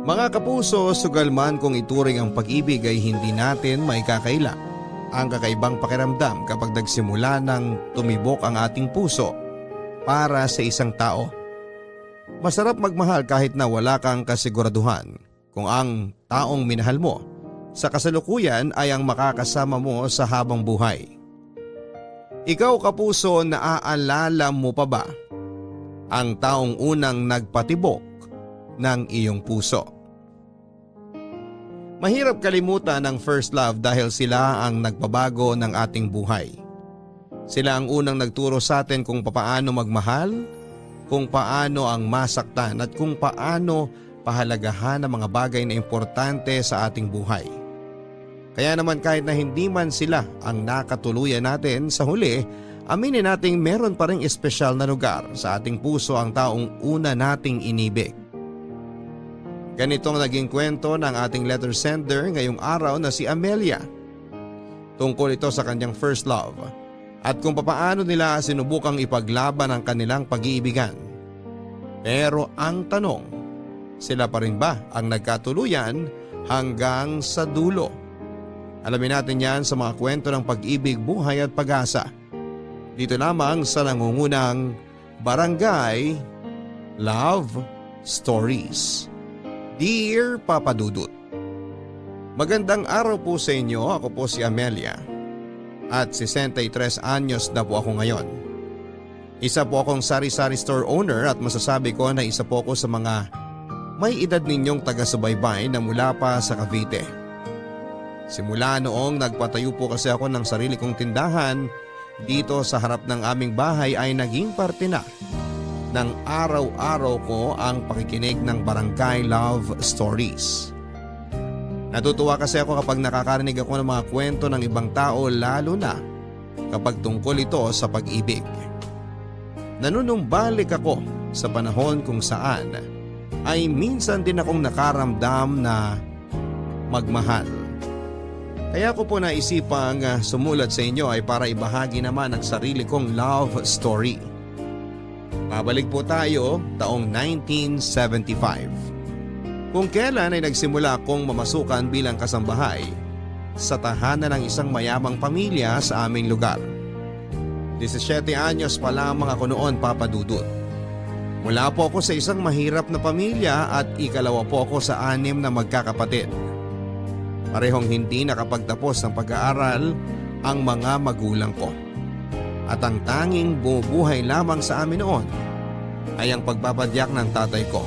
Mga kapuso, sugal man kung ituring ang pag-ibig ay hindi natin maikakaila ang kakaibang pakiramdam kapag nagsimula ng tumibok ang ating puso para sa isang tao. Masarap magmahal kahit na wala kang kasiguraduhan kung ang taong minahal mo sa kasalukuyan ay ang makakasama mo sa habang buhay. Ikaw kapuso, naaalala mo pa ba ang taong unang nagpatibok ng iyong puso? Mahirap kalimutan ang first love dahil sila ang nagpabago ng ating buhay. Sila ang unang nagturo sa atin kung paano magmahal, kung paano ang masaktan at kung paano pahalagahan ang mga bagay na importante sa ating buhay. Kaya naman kahit na hindi man sila ang nakatuluyan natin sa huli, aminin nating meron pa ring espesyal na lugar sa ating puso ang taong una nating inibig. Ganitong naging kwento ng ating letter sender ngayong araw na si Amelia. Tungkol ito sa kanyang first love at kung papaano nila sinubukang ipaglaban ang kanilang pag-iibigan. Pero ang tanong, sila pa rin ba ang nagkatuluyan hanggang sa dulo? Alamin natin yan sa mga kwento ng pag-ibig, buhay at pag-asa. Dito lamang sa nangungunang Barangay Love Stories. Dear Papa Dudut, magandang araw po sa inyo. Ako po si Amelia at 63 anyos na po ako ngayon. Isa po akong sari-sari store owner at masasabi ko na isa po ako sa mga may edad ninyong taga-subaybay na mula pa sa Cavite. Simula noong nagpatayo po kasi ako ng sarili kong tindahan dito sa harap ng aming bahay ay naging parte na ng araw-araw ko ang pakikinig ng Barangay Love Stories. Natutuwa kasi ako kapag nakakarinig ako ng mga kwento ng ibang tao, lalo na kapag tungkol ito sa pag-ibig. Nanunumbalik ako sa panahon kung saan ay minsan din akong nakaramdam na magmahal. Kaya ko po naisipang sumulat sa inyo ay para ibahagi naman ang sarili kong love story. Babalik po tayo taong 1975. Kung kailan ay nagsimula akong mamasukan bilang kasambahay sa tahanan ng isang mayamang pamilya sa aming lugar. 17 anyos pa lamang ako noon, Papa Dudut. Mula po ako sa isang mahirap na pamilya at ikalawa po ako sa 6 na magkakapatid. Parehong hindi nakapagtapos ng pag-aaral ang mga magulang ko. At ang tanging bumubuhay lamang sa amin noon ay ang pagbapadyak ng tatay ko.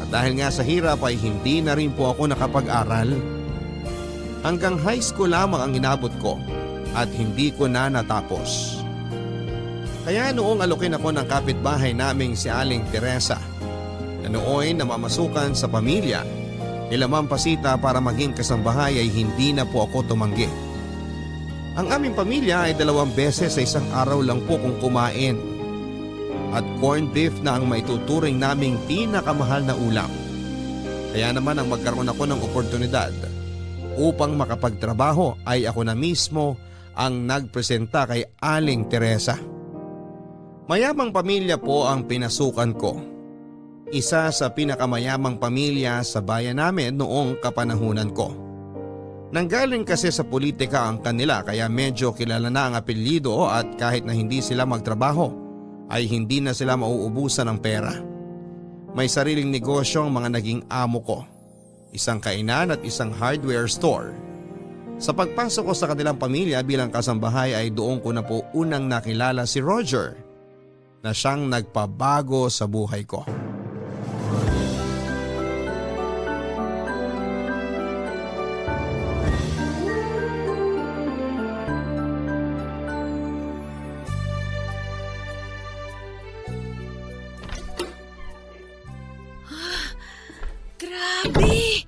At dahil nga sa hirap ay hindi na rin po ako nakapag-aral. Hanggang high school lamang ang inabot ko at hindi ko na natapos. Kaya noong alokin ako ng kapitbahay naming si Aling Teresa na nooy namamasukan sa pamilya nila Ma'am Pasita para maging kasambahay ay hindi na po ako tumanggi. Ang aming pamilya ay 2 beses sa isang araw lang po kung kumain. At corned beef na ang maituturing naming pinakamahal na ulam. Kaya naman ang magkaroon ako ng oportunidad upang makapagtrabaho ay ako na mismo ang nagpresenta kay Aling Teresa. Mayamang pamilya po ang pinasukan ko. Isa sa pinakamayamang pamilya sa bayan namin noong kapanahunan ko. Nanggaling kasi sa politika ang kanila kaya medyo kilala na ang apelyido at kahit na hindi sila magtrabaho ay hindi na sila mauubusan ng pera. May sariling negosyo ang mga naging amo ko. Isang kainan at isang hardware store. Sa pagpasok ko sa kanilang pamilya bilang kasambahay ay doon ko na po unang nakilala si Roger na siyang nagpabago sa buhay ko. Grabe!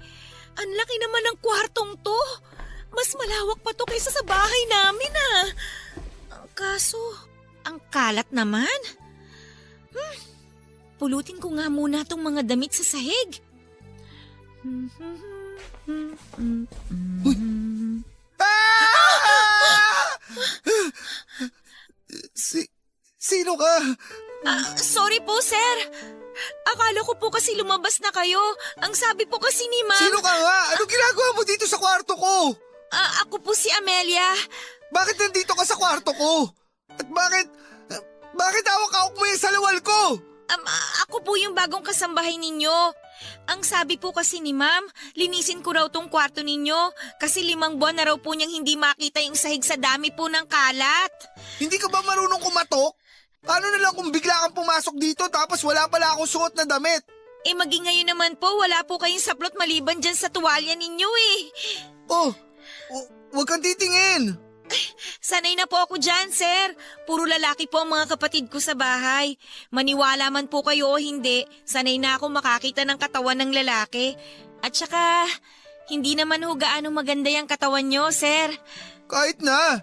Ang laki naman ng kwartong to. Mas malawak pa to kaysa sa bahay namin ah. Kaso, ang kalat naman. Pulutin ko nga muna tong mga damit sa sahig. Uy! Ah! Sino ka? Sorry po, sir. Akala ko po kasi lumabas na kayo. Ang sabi po kasi ni Ma'am... Sino ka nga? Anong ginagawa mo dito sa kwarto ko? Ako po si Amelia. Bakit nandito ka sa kwarto ko? At bakit hawak-hawak mo yung salawal ko? Ako po yung bagong kasambahay ninyo. Ang sabi po kasi ni Ma'am, linisin ko raw tong kwarto ninyo kasi 5 buwan na raw po niyang hindi makita yung sahig sa dami po ng kalat. Hindi ka ba marunong kumatok? Paano na lang kung bigla kang pumasok dito tapos wala pala akong suot na damit? Maging ngayon naman po, wala po kayong saplot maliban dyan sa tuwalya ninyo Huwag kang titingin. Sanay na po ako dyan, sir. Puro lalaki po ang mga kapatid ko sa bahay. Maniwala man po kayo o hindi, sanay na ako makakita ng katawan ng lalaki. At saka, hindi naman ho gaano maganda yung katawan nyo, sir. Kahit na.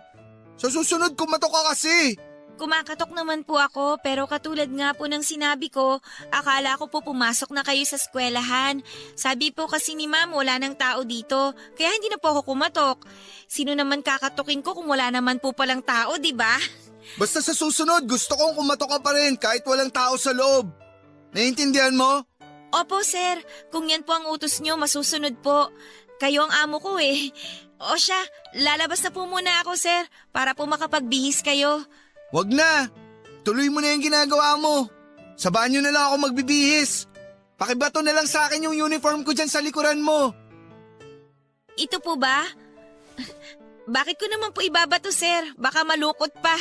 Sa susunod kumatok ka kasi. Kumakatok naman po ako pero katulad nga po ng sinabi ko, akala ko po pumasok na kayo sa eskwelahan. Sabi po kasi ni Ma'am wala nang tao dito, kaya hindi na po ako kumatok. Sino naman kakatukin ko kung wala naman po palang tao, di ba? Basta sa susunod gusto kong kumatok ka pa rin kahit walang tao sa loob. Naiintindihan mo? Opo sir, kung yan po ang utos nyo, masusunod po. Kayo ang amo ko eh. O siya, lalabas na po muna ako sir, para po makapagbihis kayo. Wag na. Tuloy mo na yung ginagawa mo. Sa banyo na lang ako magbibihis. Pakibato na lang sa akin yung uniform ko dyan sa likuran mo. Ito po ba? Bakit ko naman po ibabato, sir? Baka malukot pa.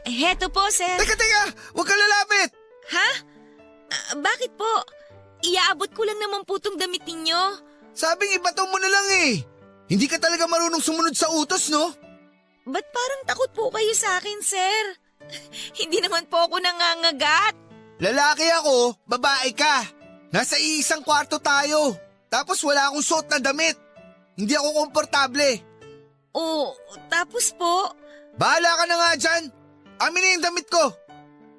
Heto po, sir. Teka! Huwag ka lalapit! Ha? Bakit po? Iaabot ko lang naman po tong damit ninyo. Sabing ibato mo na lang eh. Hindi ka talaga marunong sumunod sa utos, no? Ba't parang takot po kayo sa akin, sir? Hindi naman po ako nangangagat. Lalaki ako, babae ka. Nasa iisang kwarto tayo. Tapos wala akong suot na damit. Hindi ako komportable. Tapos po? Bahala ka na nga dyan. Amin na yung damit ko.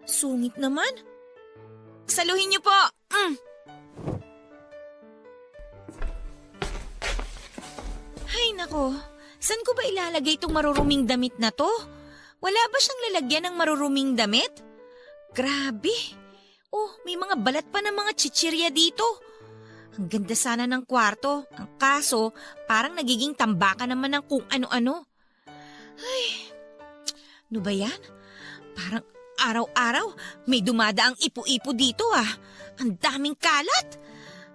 Sungit naman. Saluhin niyo po. Ay nako, saan ko ba ilalagay itong maruruming damit na to? Wala ba siyang lalagyan ng maruruming damit? Grabe. May mga balat pa ng mga chichirya dito. Ang ganda sana ng kwarto. Ang kaso, parang nagiging tambakan naman ng kung ano-ano. Ay, ano ba yan? Parang araw-araw may dumadaang ipo-ipo dito Ang daming kalat.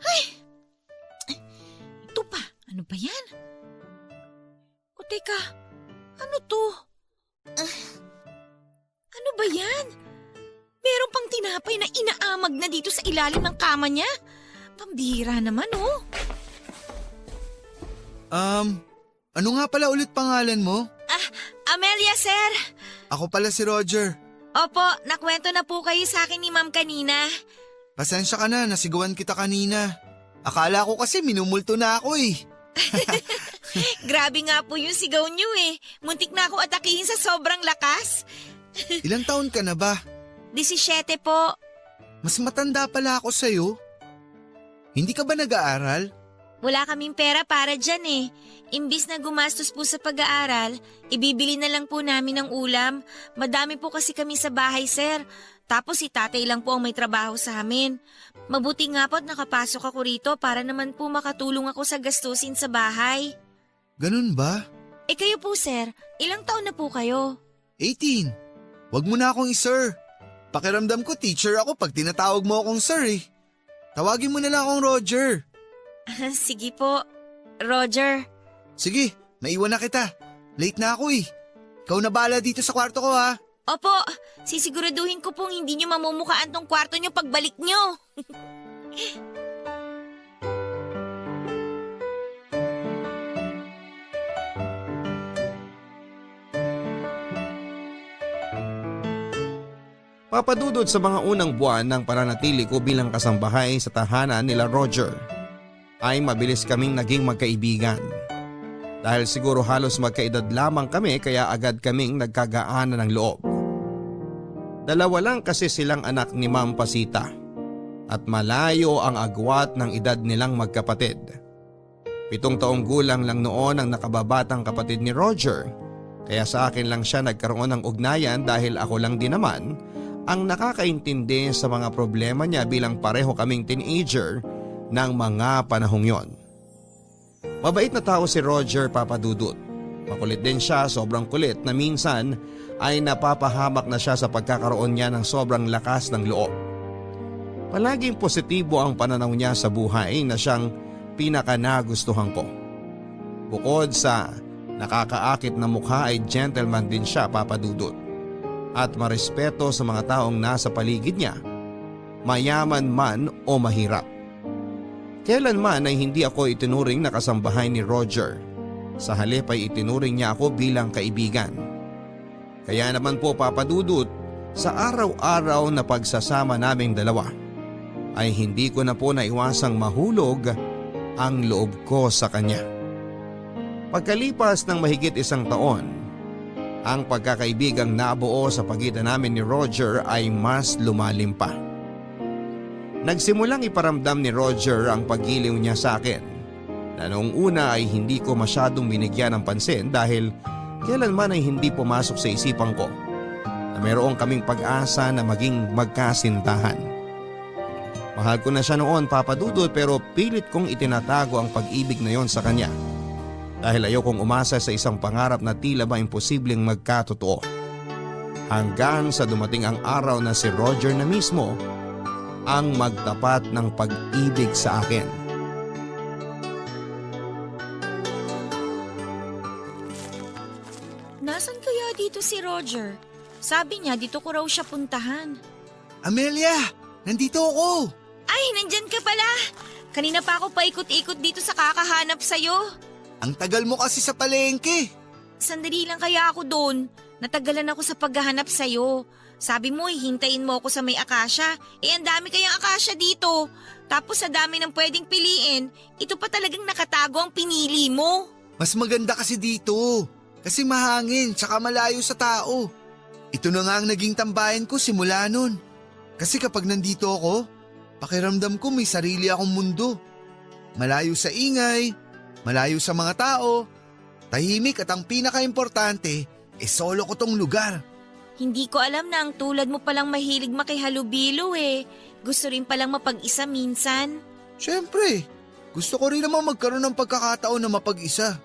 Ay, ito pa. Ano ba yan? Teka, ano to? Ano ba yan? Meron pang tinapay na inaamag na dito sa ilalim ng kama niya. Pambihira naman, Ano nga pala ulit pangalan mo? Amelia, sir. Ako pala si Roger. Opo, nakwento na po kayo sa akin ni Ma'am kanina. Pasensya ka na, nasigawan kita kanina. Akala ko kasi minumulto na ako eh. Grabe nga po yung sigaw niyo eh. Muntik na ako atakihin sa sobrang lakas. Ilang taon ka na ba? 17 po. Mas matanda pala ako sa'yo. Hindi ka ba nag-aaral? Wala kaming pera para dyan eh. Imbis na gumastos po sa pag-aaral, ibibili na lang po namin ng ulam. Madami po kasi kami sa bahay, sir. Tapos si tatay lang po ang may trabaho sa amin. Mabuti nga po't nakapasok ako rito para naman po makatulong ako sa gastusin sa bahay. Ganun ba? Kayo po, sir, ilang taon na po kayo? 18. Wag mo na akong i-sir. Pakiramdam ko teacher ako pag tinatawag mo akong sir eh. Tawagin mo na lang akong Roger. Sige po, Roger. Sige, naiwan na kita. Late na ako eh. Ikaw na bahala dito sa kwarto ko ha. Opo, sisiguraduhin ko pong hindi nyo mamumukaan tong kwarto nyo pagbalik nyo. Papadudod sa mga unang buwan ng pananatili ko bilang kasambahay sa tahanan nila Roger, ay mabilis kaming naging magkaibigan. Dahil siguro halos magkaedad lamang kami kaya agad kaming nagkagaanan ng loob. 2 lang kasi silang anak ni Ma'am Pasita at malayo ang agwat ng edad nilang magkapatid. 7 taong gulang lang noon ang nakababatang kapatid ni Roger, kaya sa akin lang siya nagkaroon ng ugnayan dahil ako lang din naman ang nakakaintindi sa mga problema niya bilang pareho kaming teenager ng mga panahong yon. Mabait na tao si Roger, Papa Dudut. Makulit din siya, sobrang kulit na minsan ay napapahamak na siya sa pagkakaroon niya ng sobrang lakas ng loob. Palaging positibo ang pananaw niya sa buhay na siyang pinakanagustuhan ko. Bukod sa nakakaakit na mukha ay gentleman din siya, Papa Dudut. At marespeto sa mga taong nasa paligid niya, mayaman man o mahirap. Kailanman ay hindi ako itinuring na kasambahay ni Roger. Sa halip ay itinuring niya ako bilang kaibigan. Kaya naman po, Papa Dudut, sa araw-araw na pagsasama naming dalawa ay hindi ko na po naiwasang mahulog ang loob ko sa kanya. Pagkalipas ng mahigit 1 taon, ang pagkakaibigang nabuo sa pagitan namin ni Roger ay mas lumalim pa. Nagsimulang iparamdam ni Roger ang paggiliw niya sa akin na noong una ay hindi ko masyadong binigyan ng pansin dahil kailanman ay hindi pumasok sa isipan ko na mayroon kaming pag-asa na maging magkasintahan. Mahal ko na siya noon, Papa Dudut, pero pilit kong itinatago ang pag-ibig na yon sa kanya. Dahil ayokong umasa sa isang pangarap na tila ba imposibleng magkatotoo. Hanggang sa dumating ang araw na si Roger na mismo ang magtapat ng pag-ibig sa akin. Nasaan kaya dito si Roger? Sabi niya dito ko raw siya puntahan. Amelia, nandito ako. Ay, nandyan ka pala. Kanina pa ako paikot-ikot dito sa kakahanap sa'yo. Ang tagal mo kasi sa palengke. Sandali lang kaya ako doon. Natagalan ako sa paghahanap sa'yo. Sabi mo, hintayin mo ako sa may akasya. Ang dami kayang akasya dito. Tapos sa dami ng pwedeng piliin, ito pa talagang nakatago ang pinili mo. Mas maganda kasi dito. Kasi mahangin tsaka malayo sa tao. Ito na nga ang naging tambayan ko simula nun. Kasi kapag nandito ako, pakiramdam ko may sarili akong mundo. Malayo sa ingay, malayo sa mga tao, tahimik at ang pinaka-importante, solo ko tong lugar. Hindi ko alam na ang tulad mo palang mahilig makihalubilo eh. Gusto rin palang mapag-isa minsan. Siyempre, gusto ko rin naman magkaroon ng pagkakataon na mapag-isa.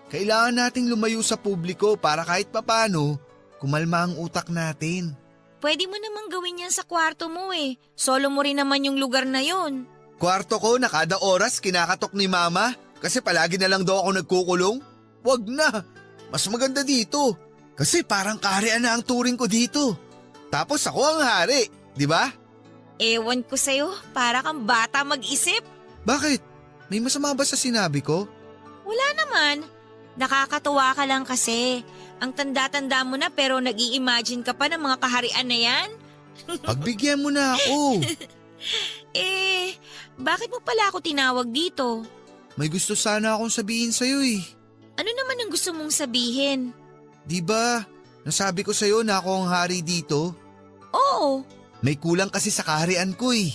Kailangan nating lumayo sa publiko para kahit papano, kumalma ang utak natin. Pwede mo namang gawin yan sa kwarto mo eh. Solo mo rin naman yung lugar na yon. Kwarto ko na kada oras kinakatok ni mama kasi palagi na lang daw ako nagkukulong. Wag na, mas maganda dito. Kasi parang kaharian na ang turing ko dito. Tapos ako ang hari, di ba? Ewan ko sa'yo, para kang bata mag-isip. Bakit? May masama ba sa sinabi ko? Wala naman. Nakakatuwa ka lang kasi. Ang tanda-tanda mo na pero nag-i-imagine ka pa ng mga kaharian na yan? Pagbigyan mo na ako. Bakit mo pala ako tinawag dito? May gusto sana akong sabihin sa'yo eh. Ano naman ang gusto mong sabihin? Di ba? Nasabi ko sa'yo na ako ang hari dito. Oo. May kulang kasi sa kaharian ko eh.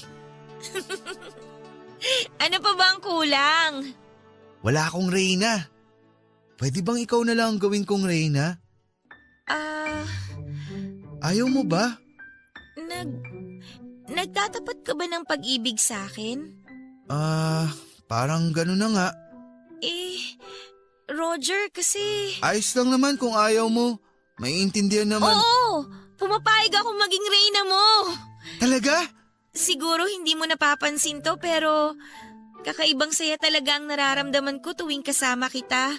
Ano pa ba ang kulang? Wala akong reyna. Pwede bang ikaw na lang ang gawin kong reyna? Ayaw mo ba? Nagtatapat ka ba ng pag-ibig sa akin? Parang gano'n na nga. Roger, kasi… Ayos lang naman kung ayaw mo. Maiintindihan naman. Oo! Pumapayag ako maging reyna mo! Talaga? Siguro hindi mo napapansin to pero kakaibang saya talaga ang nararamdaman ko tuwing kasama kita.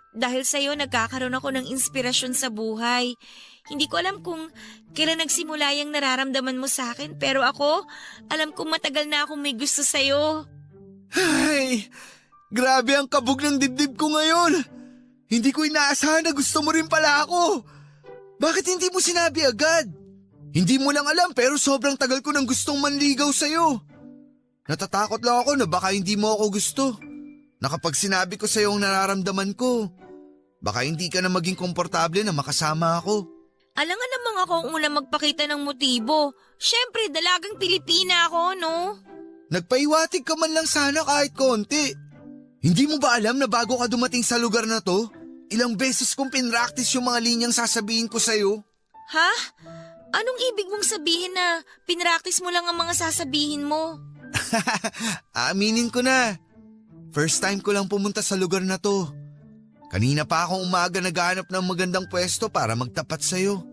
Dahil sa'yo nagkakaroon ako ng inspirasyon sa buhay. Hindi ko alam kung kailan nagsimula yung nararamdaman mo sa akin pero ako, alam kong matagal na akong may gusto sa'yo. Ay, grabe ang kabog ng dibdib ko ngayon. Hindi ko inaasahan na gusto mo rin pala ako. Bakit hindi mo sinabi agad? Hindi mo lang alam pero sobrang tagal ko nang gustong manligaw sa'yo. Natatakot lang ako na baka hindi mo ako gusto. Na kapag sinabi ko sa'yo ang nararamdaman ko, baka hindi ka na maging komportable na makasama ako. Alangan namang ako ang unang magpakita ng motibo. Siyempre, dalagang Pilipina ako, no? Nagpaiwatig ka man lang sana kahit konti. Hindi mo ba alam na bago ka dumating sa lugar na to, ilang beses kong pinractice yung mga linyang sasabihin ko sa'yo? Ha? Anong ibig mong sabihin na pinractice mo lang ang mga sasabihin mo? Aaminin ko na. First time ko lang pumunta sa lugar na to. Kanina pa akong umaga naghahanap ng magandang pwesto para magtapat sa'yo.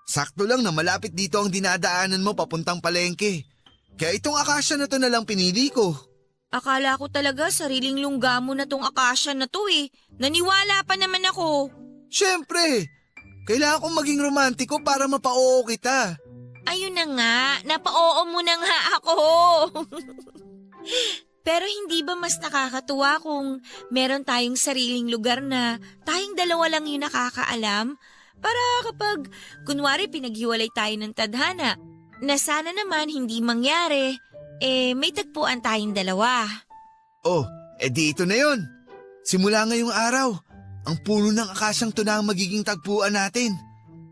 Sakto lang na malapit dito ang dinadaanan mo papuntang palengke. Kaya itong akasya na to na lang pinili ko. Akala ko talaga sariling lungga mo na tong akasya na to eh. Naniwala pa naman ako. Siyempre, kailangan kong maging romantiko para mapa-oo kita. Ayun na nga, napa-oo mo na nga ako. Pero hindi ba mas nakakatuwa kung meron tayong sariling lugar na tayong dalawa lang yung nakakaalam? Para kapag kunwari pinaghiwalay tayo ng tadhana, na sana naman hindi mangyari, may tagpuan tayong dalawa. Oh, edi ito na yon. Simula ngayong araw, ang puno ng akasyang to na ang magiging tagpuan natin.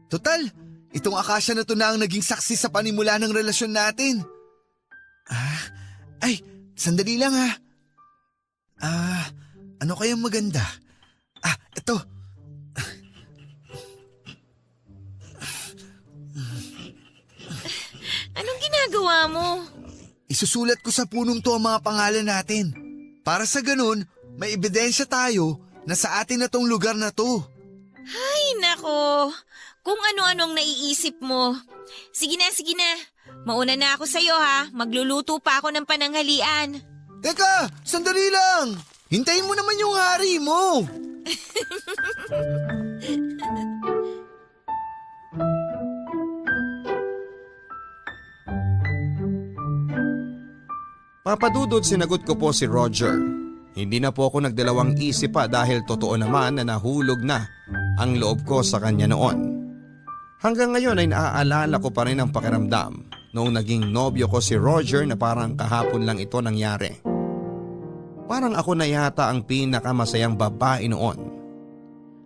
Total, itong akasya na to na ang naging saksi sa panimula ng relasyon natin. Sandali lang ha. Ano kayang maganda? Ito. Anong ginagawa mo? Isusulat ko sa punong to ang mga pangalan natin. Para sa ganun, may ebidensya tayo na sa atin na tong lugar na to. Ay nako, kung ano-anong naiisip mo. Sige na, sige na. Mauna na ako sa'yo ha, magluluto pa ako ng pananghalian. Teka, sandali lang. Hintayin mo naman yung hari mo. Papadudod sinagot ko po si Roger. Hindi na po ako nagdalawang isip pa dahil totoo naman na nahulog na ang loob ko sa kanya noon. Hanggang ngayon ay naaalala ko pa rin ang pakiramdam noong naging nobyo ko si Roger na parang kahapon lang ito nangyari. Parang ako na yata ang pinakamasayang babae noon.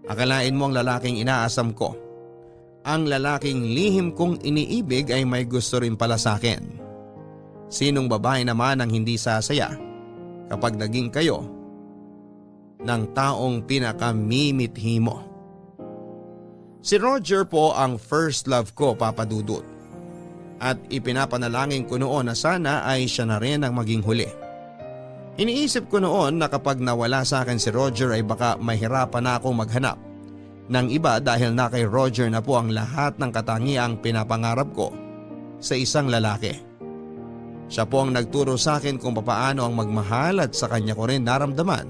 Akalain mo ang lalaking inaasam ko. Ang lalaking lihim kong iniibig ay may gusto rin pala sa akin. Sinong babae naman ang hindi sasaya kapag naging kayo ng taong pinakamimithi mo? Si Roger po ang first love ko, Papa Dudut. At ipinapanalangin ko noon na sana ay siya na rin ang maging huli. Iniisip ko noon na kapag nawala sa akin si Roger ay baka mahirapan na akong maghanap ng iba dahil na kay Roger na po ang lahat ng katangiang pinapangarap ko sa isang lalaki. Siya po ang nagturo sa akin kung papaano ang magmahal at sa kanya ko rin naramdaman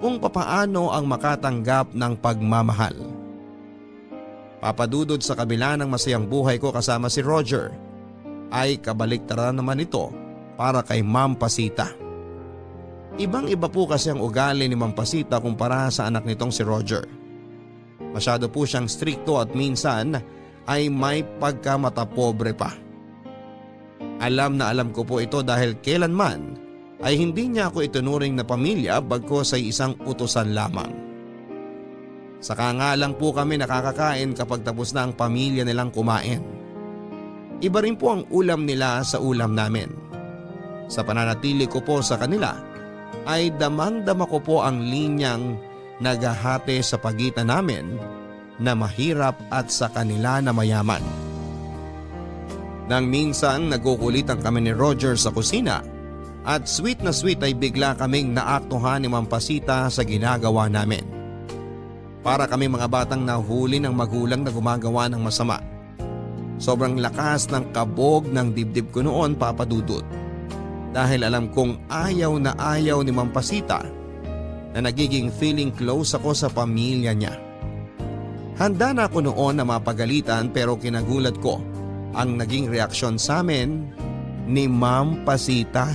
kung papaano ang makatanggap ng pagmamahal. Papadudod sa kabila ng masayang buhay ko kasama si Roger, ay kabaliktaran naman ito para kay Ma'am Pasita. Ibang-iba po kasi ang ugali ni Ma'am Pasita kumpara sa anak nitong si Roger. Masyado po siyang strikto at minsan ay may pagkamatapobre pa. Alam na alam ko po ito dahil kailanman ay hindi niya ako itunuring na pamilya bagkus ay isang utusan lamang. Saka nga lang po kami nakakakain kapag tapos na ang pamilya nilang kumain. Iba rin po ang ulam nila sa ulam namin. Sa pananatili ko po sa kanila ay damang-dama ko po ang linyang naghahati sa pagitan namin na mahirap at sa kanila na mayaman. Nang minsan nagkukulitan kami ni Roger sa kusina at sweet na sweet ay bigla kaming naaktuhan ni Ma'am Pasita sa ginagawa namin. Para kami mga batang nahuli ng magulang na gumagawa ng masama. Sobrang lakas ng kabog ng dibdib ko noon, Papa Dudut. Dahil alam kong ayaw na ayaw ni Ma'am Pasita na nagiging feeling close ako sa pamilya niya. Handa na ako noon na mapagalitan pero kinagulat ko ang naging reaksyon sa amin ni Ma'am Pasita.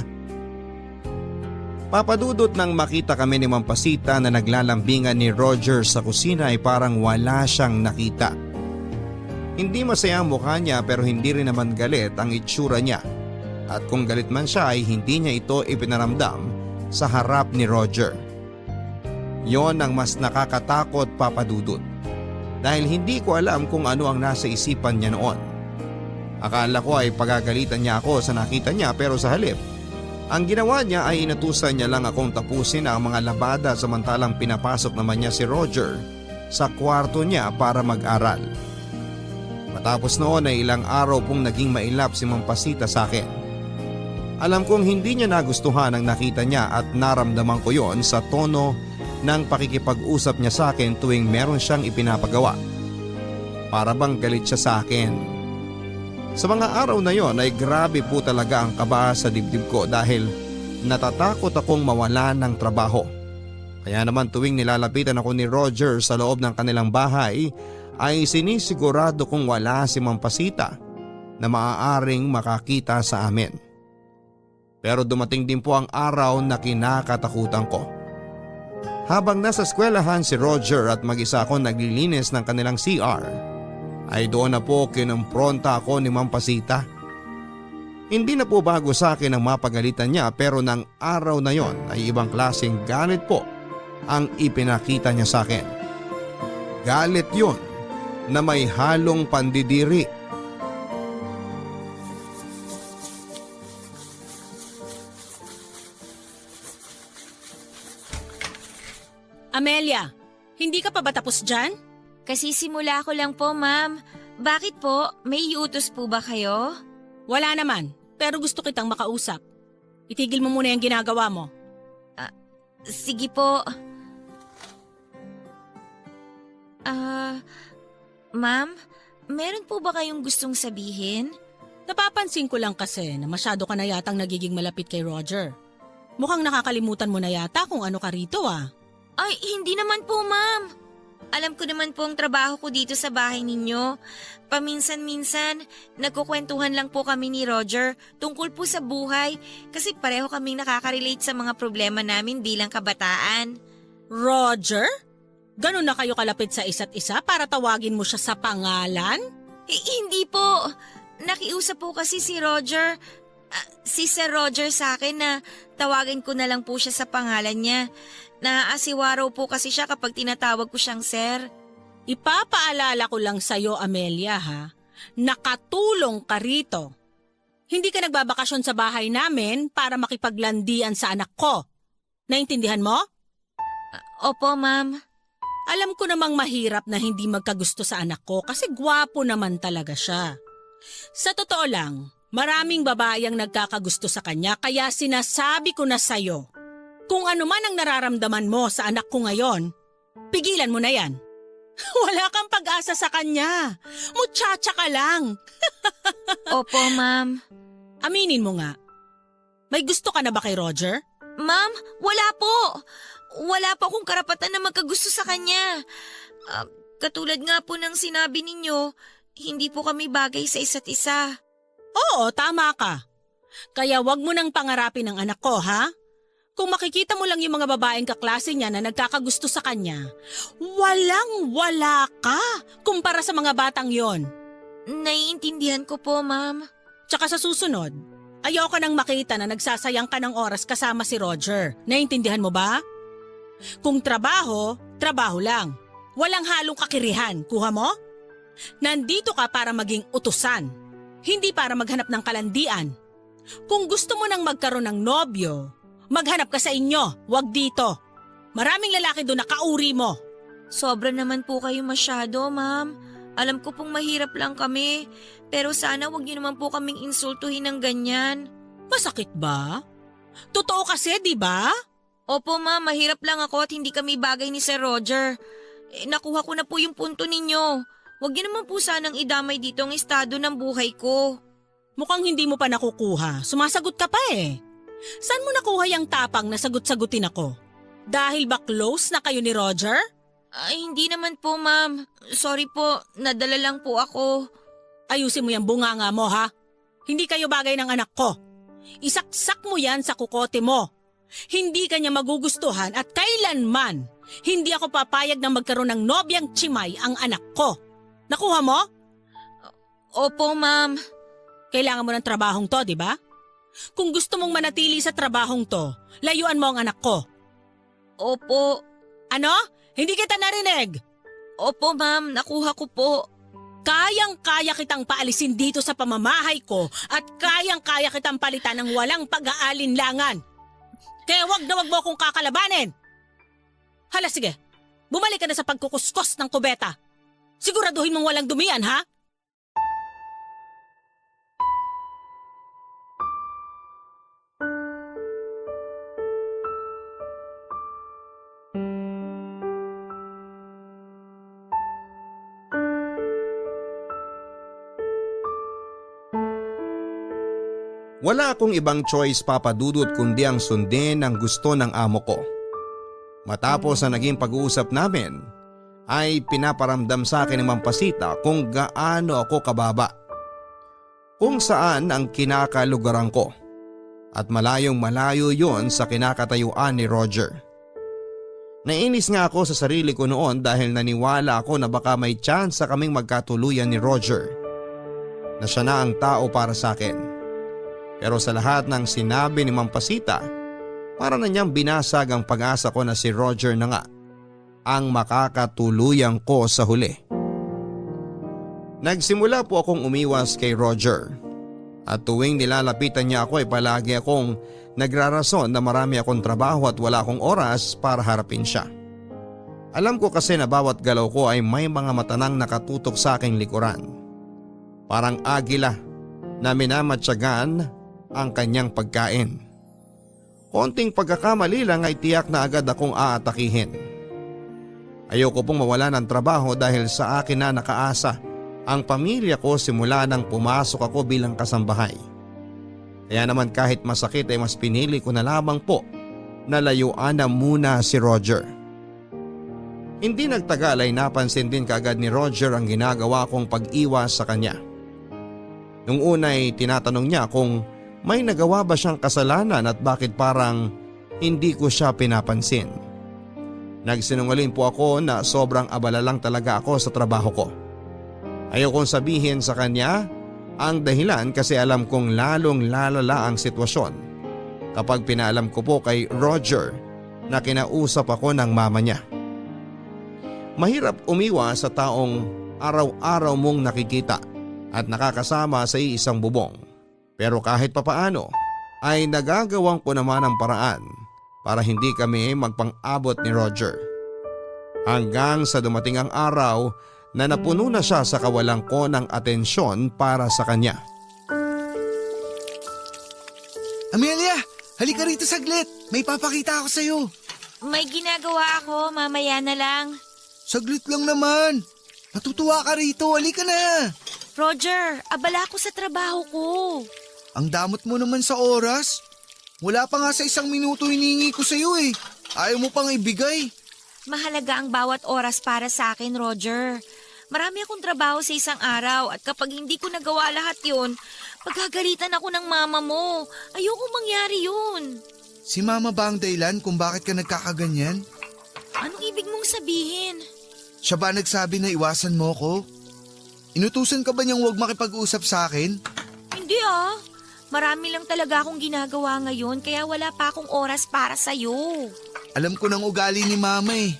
Papadudot nang makita kami ni Ma'am Pasita na naglalambingan ni Roger sa kusina ay parang wala siyang nakita. Hindi masaya ang mukha niya pero hindi rin naman galit ang itsura niya. At kung galit man siya ay hindi niya ito ipinaramdam sa harap ni Roger. Yon ang mas nakakatakot, Papadudot. Dahil hindi ko alam kung ano ang nasa isipan niya noon. Akala ko ay pagagalitan niya ako sa nakita niya pero sa halip, ang ginawa niya ay inutusan niya lang akong tapusin ang mga labada samantalang pinapasok naman niya si Roger sa kwarto niya para mag-aral. Matapos noon ay ilang araw pong naging mailap si Ma'am Pasita sa akin. Alam kong hindi niya nagustuhan ang nakita niya at naramdaman ko yon sa tono ng pakikipag-usap niya sa akin tuwing meron siyang ipinapagawa. Para bang galit siya sa akin. Sa mga araw na yon ay grabe po talaga ang kaba sa dibdib ko dahil natatakot akong mawalan ng trabaho. Kaya naman tuwing nilalapitan ako ni Roger sa loob ng kanilang bahay ay sinisigurado kong wala si Ma'am Pasita na maaaring makakita sa amin. Pero dumating din po ang araw na kinakatakutan ko. Habang nasa eskwelahan si Roger at mag-isa ako naglilinis ng kanilang CR, ay doon na po kinumpronta ako ni Ma'am Pasita. Hindi na po bago sa akin ang mapagalitan niya pero ng araw na yon ay ibang klaseng galit po ang ipinakita niya sa akin. Galit yon na may halong pandidiri. Amelia, hindi ka pa ba tapos dyan? Kasi simula ko lang po, ma'am. Bakit po? May iutos po ba kayo? Wala naman, pero gusto kitang makausap. Itigil mo muna yung ginagawa mo. Sige po. Ma'am, meron po ba kayong gustong sabihin? Napapansin ko lang kasi na masyado ka na yatang nagiging malapit kay Roger. Mukhang nakakalimutan mo na yata kung ano ka rito ah. Ay, hindi naman po, ma'am. Alam ko naman po ang trabaho ko dito sa bahay ninyo. Paminsan-minsan, nagkukwentuhan lang po kami ni Roger tungkol po sa buhay kasi pareho kaming nakaka-relate sa mga problema namin bilang kabataan. Roger? Ganun na kayo kalapit sa isa't isa para tawagin mo siya sa pangalan? Hindi po. Nakiusap po kasi si Roger, si Sir Roger sa akin na tawagin ko na lang po siya sa pangalan niya. Naaasiwa raw po kasi siya kapag tinatawag ko siyang sir. Ipapaalala ko lang sa'yo, Amelia ha, nakatulong ka rito. Hindi ka nagbabakasyon sa bahay namin para makipaglandian sa anak ko. Naintindihan mo? Opo, ma'am. Alam ko namang mahirap na hindi magkagusto sa anak ko kasi gwapo naman talaga siya. Sa totoo lang, maraming babae ang nagkakagusto sa kanya kaya sinasabi ko na sa'yo. Kung ano man ang nararamdaman mo sa anak ko ngayon, pigilan mo na yan. Wala kang pag-asa sa kanya. Muchacha ka lang. Opo, ma'am. Aminin mo nga. May gusto ka na ba kay Roger? Ma'am, wala po. Wala po akong karapatan na magkagusto sa kanya. Katulad nga po ng sinabi ninyo, hindi po kami bagay sa isa't isa. Oo, tama ka. Kaya wag mo nang pangarapin ang anak ko, ha? Kung makikita mo lang yung mga babaeng kaklase niya na nagkakagusto sa kanya, walang-wala ka kumpara sa mga batang yon. Naiintindihan ko po, ma'am. Tsaka sa susunod, ayoko nang makita na nagsasayang ka ng oras kasama si Roger. Naiintindihan mo ba? Kung trabaho, trabaho lang. Walang halong kakirihan, kuha mo? Nandito ka para maging utusan, hindi para maghanap ng kalandian. Kung gusto mo nang magkaroon ng nobyo, maghanap ka sa inyo, wag dito. Maraming lalaki doon na kauri mo. Sobra naman po kayo masyado, ma'am. Alam ko pong mahirap lang kami, pero sana wag niyo naman po kaming insultuhin ng ganyan. Masakit ba? Totoo kasi, di ba? Opo, ma'am, mahirap lang ako at hindi kami bagay ni Sir Roger. Nakuha ko na po yung punto ninyo. Wag niyo naman po sanang idamay dito ang estado ng buhay ko. Mukhang hindi mo pa nakukuha. Sumasagot ka pa eh. Saan mo nakuha yung tapang na sagot-sagutin ako? Dahil ba close na kayo ni Roger? Ay, hindi naman po, ma'am. Sorry po, nadala lang po ako. Ayusin mo yung bunganga mo, ha? Hindi kayo bagay ng anak ko. Isaksak mo yan sa kukote mo. Hindi kanya magugustuhan at kailanman hindi ako papayag na magkaroon ng nobyang chimay ang anak ko. Nakuha mo? Opo, ma'am. Kailangan mo ng trabahong to, di ba? Kung gusto mong manatili sa trabahong to, layuan mo ang anak ko. Opo. Ano? Hindi kita narinig. Opo, ma'am. Nakuha ko po. Kayang-kaya kitang paalisin dito sa pamamahay ko at kayang-kaya kitang palitan ng walang pag-aalinlangan. Kaya wag na wag mo akong kakalabanin. Hala sige, bumalik ka na sa pagkukuskos ng kubeta. Siguraduhin mong walang dumiyan, ha? Wala akong ibang choice, Papa Dudut, kundi ang sundin ang gusto ng amo ko. Matapos na naging pag-uusap namin, ay pinaparamdam sa akin ni Ma'am Pasita kung gaano ako kababa. Kung saan ang kinakalugaran ko. At malayong malayo yon sa kinakatayuan ni Roger. Nainis nga ako sa sarili ko noon dahil naniwala ako na baka may tsansa kaming magkatuluyan ni Roger. Na siya na ang tao para sa akin. Pero sa lahat ng sinabi ni Ma'am Pasita, para na niyang binasag ang pag-asa ko na si Roger na nga ang makakatuluyan ko sa huli. Nagsimula po akong umiwas kay Roger. At tuwing nilalapitan niya ako ay palagi akong nagrarason na marami akong trabaho at wala akong oras para harapin siya. Alam ko kasi na bawat galaw ko ay may mga matanang nakatutok sa aking likuran. Parang agila na minamatyagan ang kanyang pagkain. Konting pagkakamali lang ay tiyak na agad akong aatakihin. Ayoko pong mawala ng trabaho dahil sa akin na nakaasa ang pamilya ko simula nang pumasok ako bilang kasambahay. Kaya naman kahit masakit ay mas pinili ko na lamang po na layuan na muna si Roger. Hindi nagtagal ay napansin din kaagad ni Roger ang ginagawa kong pag-iwas sa kanya. Nung una ay tinatanong niya kung may nagawa ba siyang kasalanan at bakit parang hindi ko siya pinapansin. Nagsinungaling po ako na sobrang abala lang talaga ako sa trabaho ko. Ayokong sabihin sa kanya ang dahilan kasi alam kong lalong lalala ang sitwasyon kapag pinaalam ko po kay Roger na kinausap ako ng mama niya. Mahirap umiwas sa taong araw-araw mong nakikita at nakakasama sa isang bubong. Pero kahit papaano ay nagagawang ko naman ang paraan para hindi kami magpang-abot ni Roger. Hanggang sa dumating ang araw na napuno na siya sa kawalan ko ng atensyon para sa kanya. Amelia, halika rito saglit. May papakita ako sa'yo. May ginagawa ako, mamaya na lang. Saglit lang naman. Matutuwa ka rito, halika na. Roger, abala ako sa trabaho ko. Ang damot mo naman sa oras. Wala pa nga sa 1 minuto hiningi ko sa'yo eh. Ayaw mo pang ibigay. Mahalaga ang bawat oras para sa akin, Roger. Marami akong trabaho sa isang araw at kapag hindi ko nagawa lahat yun, pagkagalitan ako ng mama mo. Ayoko mangyari yun. Si mama ba ang dahilan kung bakit ka nagkakaganyan? Anong ibig mong sabihin? Siya ba nagsabi na iwasan mo ko? Inutusan ka ba niyang huwag makipag-usap sa akin? Hindi ah. Marami lang talaga akong ginagawa ngayon kaya wala pa akong oras para sa'yo. Alam ko ng ugali ni mama eh.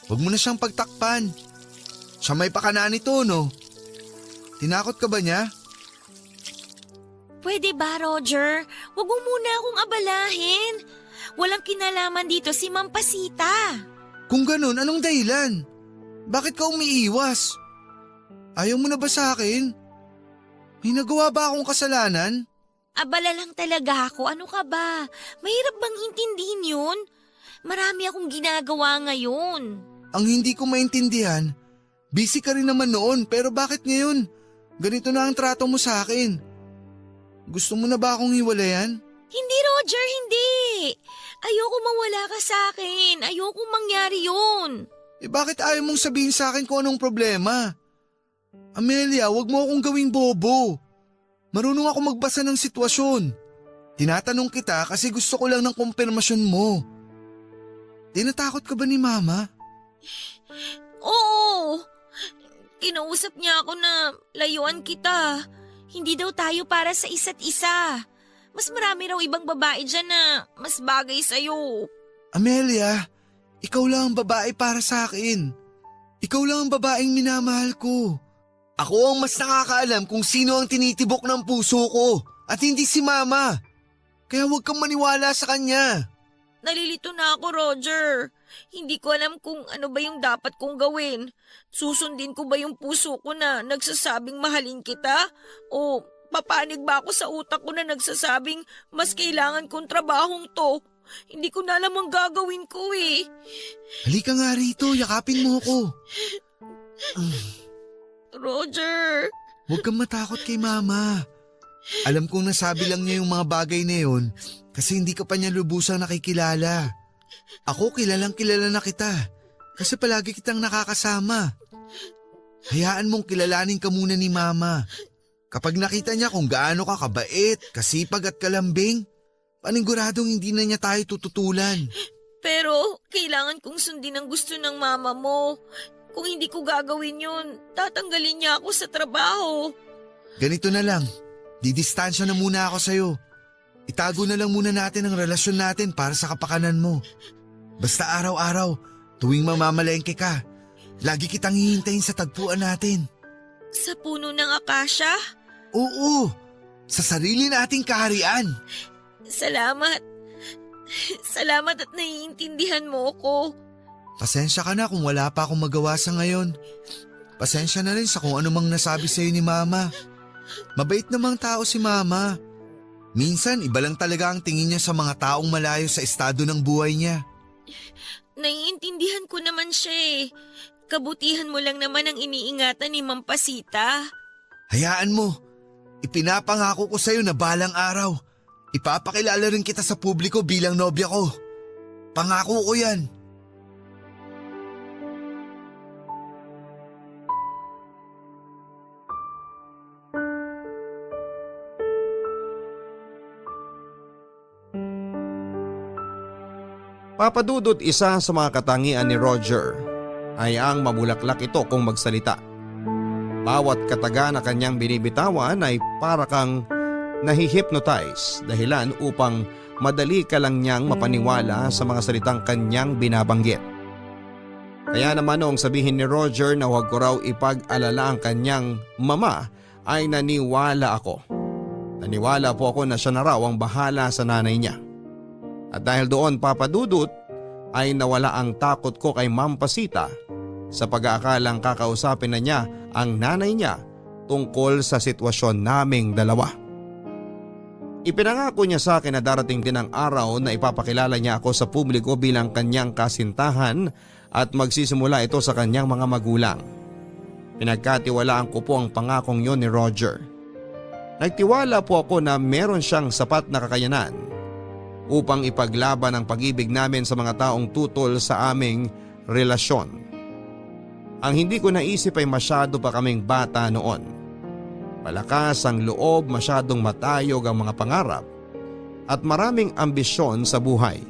Huwag mo na siyang pagtakpan. Siya may pakana nito, no? Tinakot ka ba niya? Pwede ba, Roger? Huwag mo muna akong abalahin. Walang kinalaman dito si Ma'am Pasita. Kung ganun, anong dahilan? Bakit ka umiiwas? Ayaw mo na ba sa akin? May nagawa ba akong kasalanan? Abala lang talaga ako. Ano ka ba? Mahirap bang intindihin yun? Marami akong ginagawa ngayon. Ang hindi ko maintindihan, busy ka rin naman noon pero bakit ngayon? Ganito na ang trato mo sa akin. Gusto mo na ba akong hiwalayan? Hindi, Roger, hindi. Ayoko mawala ka sa akin. Ayoko mangyari yun. Eh bakit ayaw mong sabihin sa akin kung anong problema? Amelia, wag mo akong gawing bobo. Marunong ako magbasa ng sitwasyon. Tinatanong kita kasi gusto ko lang ng kumpirmasyon mo. Tinatakot ka ba ni mama? Oo. Kinausap niya ako na layuan kita. Hindi daw tayo para sa isa't isa. Mas marami raw ibang babae dyan na mas bagay sa'yo. Amelia, ikaw lang ang babae para sa akin. Ikaw lang ang babaeng minamahal ko. Ako ang mas nakakaalam kung sino ang tinitibok ng puso ko at hindi si mama. Kaya huwag kang maniwala sa kanya. Nalilito na ako, Roger. Hindi ko alam kung ano ba yung dapat kong gawin. Susundin ko ba yung puso ko na nagsasabing mahalin kita? O papanig ba ako sa utak ko na nagsasabing mas kailangan kong trabahong to? Hindi ko na alam ang gagawin ko eh. Halika nga rito, yakapin mo ko. Roger. Huwag kang matakot kay mama. Alam kong nasabi lang niya yung mga bagay na yun kasi hindi ka pa niya lubusang nakikilala. Ako kilalang kilala na kita kasi palagi kitang nakakasama. Hayaan mong kilalanin ka muna ni Mama. Kapag nakita niya kung gaano ka kabait, kasipag at kalambing, paniguradong hindi na niya tayo tututulan. Pero kailangan kong sundin ang gusto ng mama mo. Kung hindi ko gagawin yun, tatanggalin niya ako sa trabaho. Ganito na lang, didistansya na muna ako sa'yo. Itago na lang muna natin ang relasyon natin para sa kapakanan mo. Basta araw-araw, tuwing mamamalengke ka, lagi kitang hihintayin sa tagpuan natin. Sa puno ng akasya? Oo, sa sarili nating kaharian. Salamat. Salamat at naiintindihan mo ko. Pasensya ka na kung wala pa akong magawa sa ngayon. Pasensya na rin sa kung anumang nasabi sa'yo ni Mama. Mabait namang tao si Mama. Minsan iba lang talaga ang tingin niya sa mga taong malayo sa estado ng buhay niya. Naiintindihan ko naman siya eh. Kabutihan mo lang naman ang iniingatan ni Ma'am Pasita. Hayaan mo. Ipinapangako ko sa'yo na balang araw, ipapakilala rin kita sa publiko bilang nobya ko. Pangako ko yan. Papadudot, isa sa mga katangian ni Roger ay ang mabulaklak ito kung magsalita. Bawat kataga na kanyang binibitawan ay para kang nahihypnotize, dahilan upang madali ka lang niyang mapaniwala sa mga salitang kanyang binabanggit. Kaya naman noong sabihin ni Roger na huwag ko raw ipag-alala ang kanyang mama, ay naniwala ako. Naniwala po ako na siya na raw ang bahala sa nanay niya. At dahil doon, Papadudot, ay nawala ang takot ko kay Ma'am Pasita sa pag-aakalang kakausapin na niya ang nanay niya tungkol sa sitwasyon naming dalawa. Ipinangako niya sa akin na darating din ang araw na ipapakilala niya ako sa publiko bilang kanyang kasintahan at magsisimula ito sa kanyang mga magulang. Pinagkatiwalaan ko po ang pangakong yon ni Roger. Nagtiwala po ako na meron siyang sapat na kakayanan upang ipaglaban ang pag-ibig namin sa mga taong tutol sa aming relasyon. Ang hindi ko naisip ay masyado pa kaming bata noon. Malakas ang loob, masyadong matayog ang mga pangarap at maraming ambisyon sa buhay.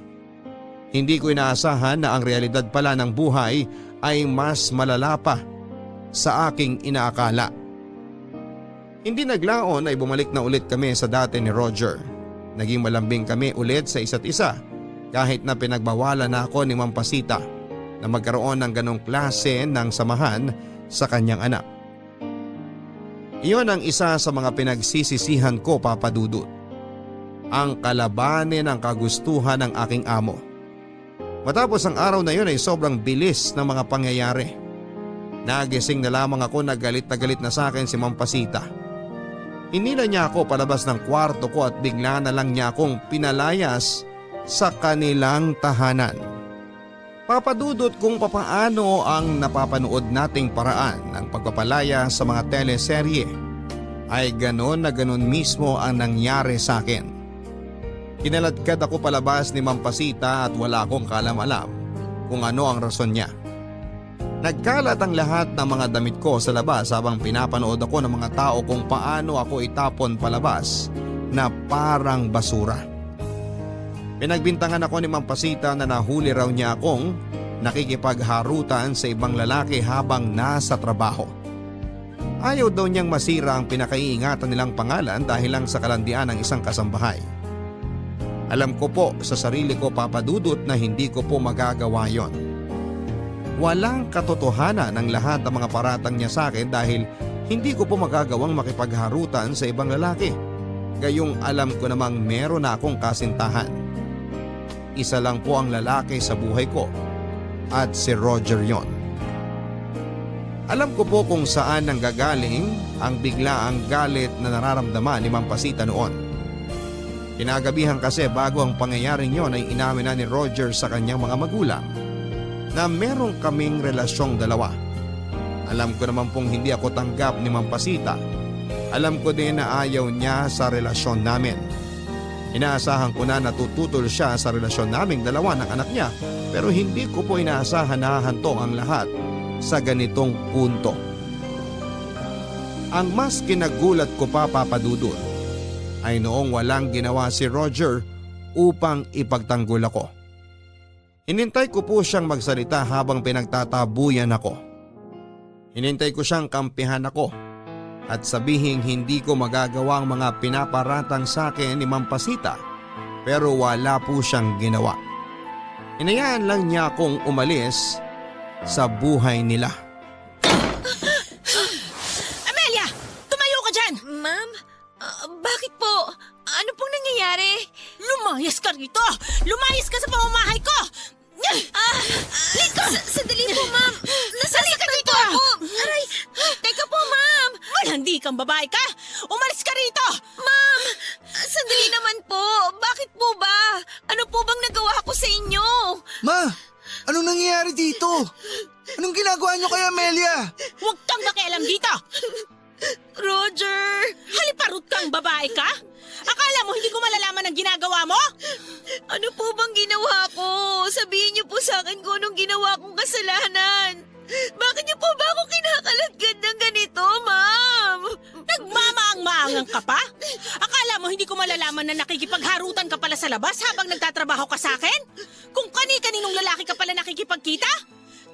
Hindi ko inaasahan na ang realidad pala ng buhay ay mas malala pa sa aking inaakala. Hindi naglaon ay bumalik na ulit kami sa dati ni Roger. Naging malambing kami ulit sa isa't isa kahit na pinagbawalan na ako ni Ma'am Pasita na magkaroon ng ganong klase ng samahan sa kanyang anak. Iyon ang isa sa mga pinagsisisihan ko, Papadudot. Ang kalabanin ng kagustuhan ng aking amo. Matapos ang araw na yun ay sobrang bilis ng mga pangyayari. Nagising na lamang ako na galit na sa akin si Ma'am Pasita. Inila niya ako palabas ng kwarto ko at bigla na lang niya akong pinalayas sa kanilang tahanan. Papadudot kung papaano ang napapanood nating paraan ng pagpapalaya sa mga teleserye ay ganon na ganon mismo ang nangyari sa akin. Kinaladkad ako palabas ni Ma'am Pasita at wala akong kalam-alam kung ano ang rason niya. Nagkalat ang lahat ng mga damit ko sa labas habang pinapanood ako ng mga tao kung paano ako itapon palabas na parang basura. Pinagbintangan ako ni Ma'am Pasita na nahuli raw niya akong nakikipagharutan sa ibang lalaki habang nasa trabaho. Ayaw daw niyang masira ang pinakaiingatan nilang pangalan dahil lang sa kalandian ng isang kasambahay. Alam ko po sa sarili ko, Papadudot, na hindi ko po magagawa yon. Walang katotohanan ang lahat ng mga paratang niya sa akin dahil hindi ko po magagawang makipagharutan sa ibang lalaki. Gayong alam ko namang meron na akong kasintahan. Isa lang po ang lalaki sa buhay ko at si Roger yon. Alam ko po kung saan nanggagaling ang biglaang galit na nararamdaman ni Ma'am Pasita noon. Kinagabihan kasi bago ang pangyayaring yon ay inamin na ni Roger sa kanyang mga magulang na meron kaming relasyong dalawa. Alam ko naman pong hindi ako tanggap ni Ma'am Pasita Alam ko din na ayaw niya sa relasyon namin. Inaasahan ko na natututol siya sa relasyon naming dalawa ng anak niya, pero hindi ko po inaasahan na hahantong ang lahat sa ganitong punto. Ang mas kinagulat ko pa, Papa Dudut, ay noong walang ginawa si Roger upang ipagtanggol ako. Hinintay ko po siyang magsalita habang pinagtatabuyan ako. Hinintay ko siyang kampihan ako at sabihing hindi ko magagawa ang mga pinaparatang sa akin ni Ma'am Pasita, pero wala po siyang ginawa. Hinayaan lang niya akong umalis sa buhay nila. Amelia! Tumayo ka dyan! Ma'am, bakit po? Ano pong nangyayari? Lumayas ka rito! Lumayas ka sa pamamahay ko! Sandali po, ma'am. Nasasaktan po ako. Aray, teka po, ma'am. Malandi kang babae ka! Umalis ka rito! Ma'am, sandali naman po. Bakit po ba? Ano po bang nagawa ko sa inyo? Ma, anong nangyayari dito? Anong ginagawa niyo kay Amelia? Huwag kang makialam dito! Roger! Haliparot kang babae ka? Akala mo hindi ko malalaman ang ginagawa mo? Ano po bang ginawa ko? Sabihin niyo po sa akin kung anong ginawa kong kasalanan. Bakit niyo po ba ako kinakalagad ng ganito, ma'am? Nagmamaang-maangang ka pa? Akala mo hindi ko malalaman na nakikipagharutan ka pala sa labas habang nagtatrabaho ka sa akin? Kung kani-kaninong lalaki ka pala nakikipagkita?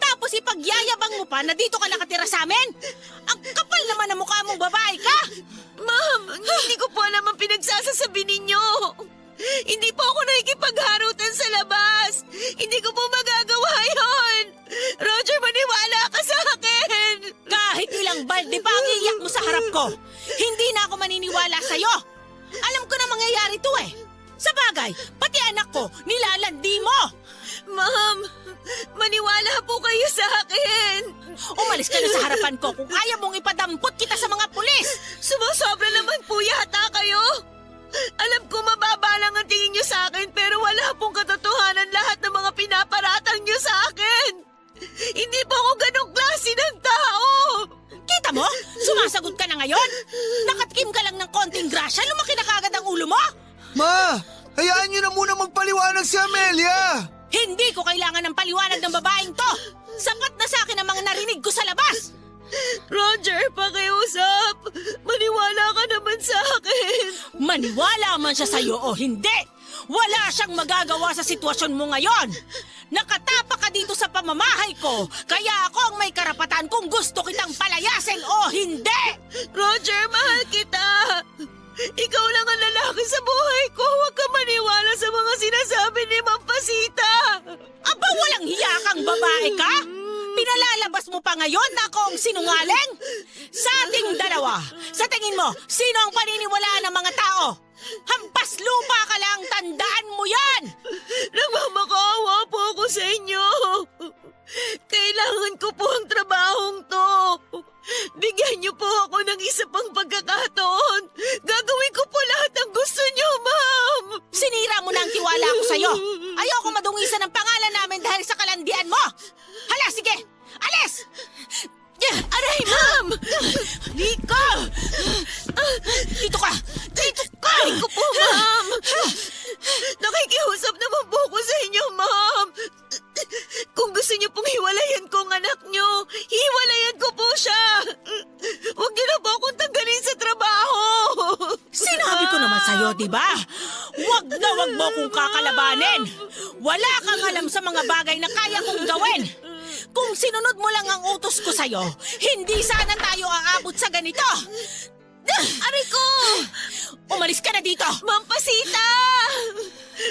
Tapos ipagyayabang mo pa na dito ka nakatira sa amin? Ang kapal naman na mukha mong babae ka! Ma'am, hindi ko po alam ang pinagsasasabi ninyo. Hindi po ako nakikipagharutan sa labas. Hindi ko po magagawa yon. Roger, maniwala ka sa akin. Kahit ilang balde pa ang iyak mo sa harap ko, hindi na ako maniniwala sa'yo. Alam ko na mangyayari to eh. Sa bagay, pati anak ko, nilalandi mo. Ma'am, maniwala po kayo sa akin. Umalis ka na sa harapan ko kung ayaw mong ipadampot kita sa mga pulis. Sumusobra naman po yata kayo. Alam ko mababa lang ang tingin niyo sa akin pero wala pong katotohanan lahat ng mga pinaparatang niyo sa akin. Hindi po ako ganong klase ng tao. Kita mo? Sumasagot ka na ngayon? Nakatikim ka lang ng konting grasya, lumaki na kagad ang ulo mo? Ma, hayaan niyo na muna magpaliwanag si Amelia. Hindi ko kailangan ng paliwanag ng babaeng to. Sapat na sa akin ang mga narinig ko sa labas. Roger, pakiusap. Maniwala ka naman sa akin. Maniwala man siya sa'yo o hindi, wala siyang magagawa sa sitwasyon mo ngayon. Nakatapa ka dito sa pamamahay ko, kaya ako ang may karapatan kung gusto kitang palayasin o hindi. Roger, mahal kita. Ikaw lang ang lalaki sa buhay ko. Huwag ka maniwala sa mga sinasabi ni Ma'am Pasita. Aba, walang hiya kang babae ka? Pinalalabas mo pa ngayon na ako ang sinungaling? Sa ating dalawa, sa tingin mo, sino ang paniniwalaan ng mga tao? Hampas lupa ka lang, tandaan mo yan! Nagmamakaawa po ako sa inyo. Kailangan ko po ang trabahong to. Bigyan niyo po ako ng isa pang pagkakataon. Gagawin ko po lahat ng gusto niyo, ma'am. Sinira mo na ang tiwala ko sa'yo. Ayoko madungisan ang pangalan namin dahil sa kalandian mo. Hala, sige! Alis! Aray, ma'am! Nico! Dito ka! Dito ka! Aray ko po, ma'am! Nakikiusap naman po ako sa inyo, ma'am. Kung gusto niyo pong hiwalayan ko ang anak niyo, hiwalayan ko po siya. Huwag niyo na po akong tanggalin sa trabaho. Sinabi ko naman sa'yo, di ba? Huwag na huwag mo kong kakalabanin. Wala kang alam sa mga bagay na kaya kong gawin. Kung sinunod mo lang ang utos ko sa'yo, hindi sana tayo aabot sa ganito. Aray ko! Umalis ka na dito! Ma'am Pasita!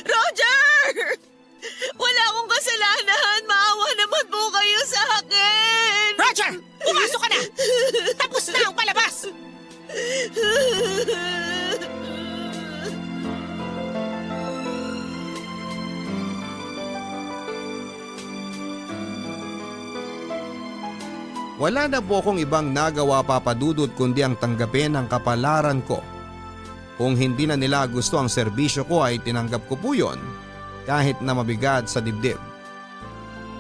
Roger! Wala akong kasalanan. Maawa naman po kayo sa akin. Roger! Pumasok ka na! Tapos na ang palabas! Wala na po akong ibang nagawa, Papa Dudut, kundi ang tanggapin ang kapalaran ko. Kung hindi na nila gusto ang serbisyo ko ay tinanggap ko po yun kahit na mabigat sa dibdib.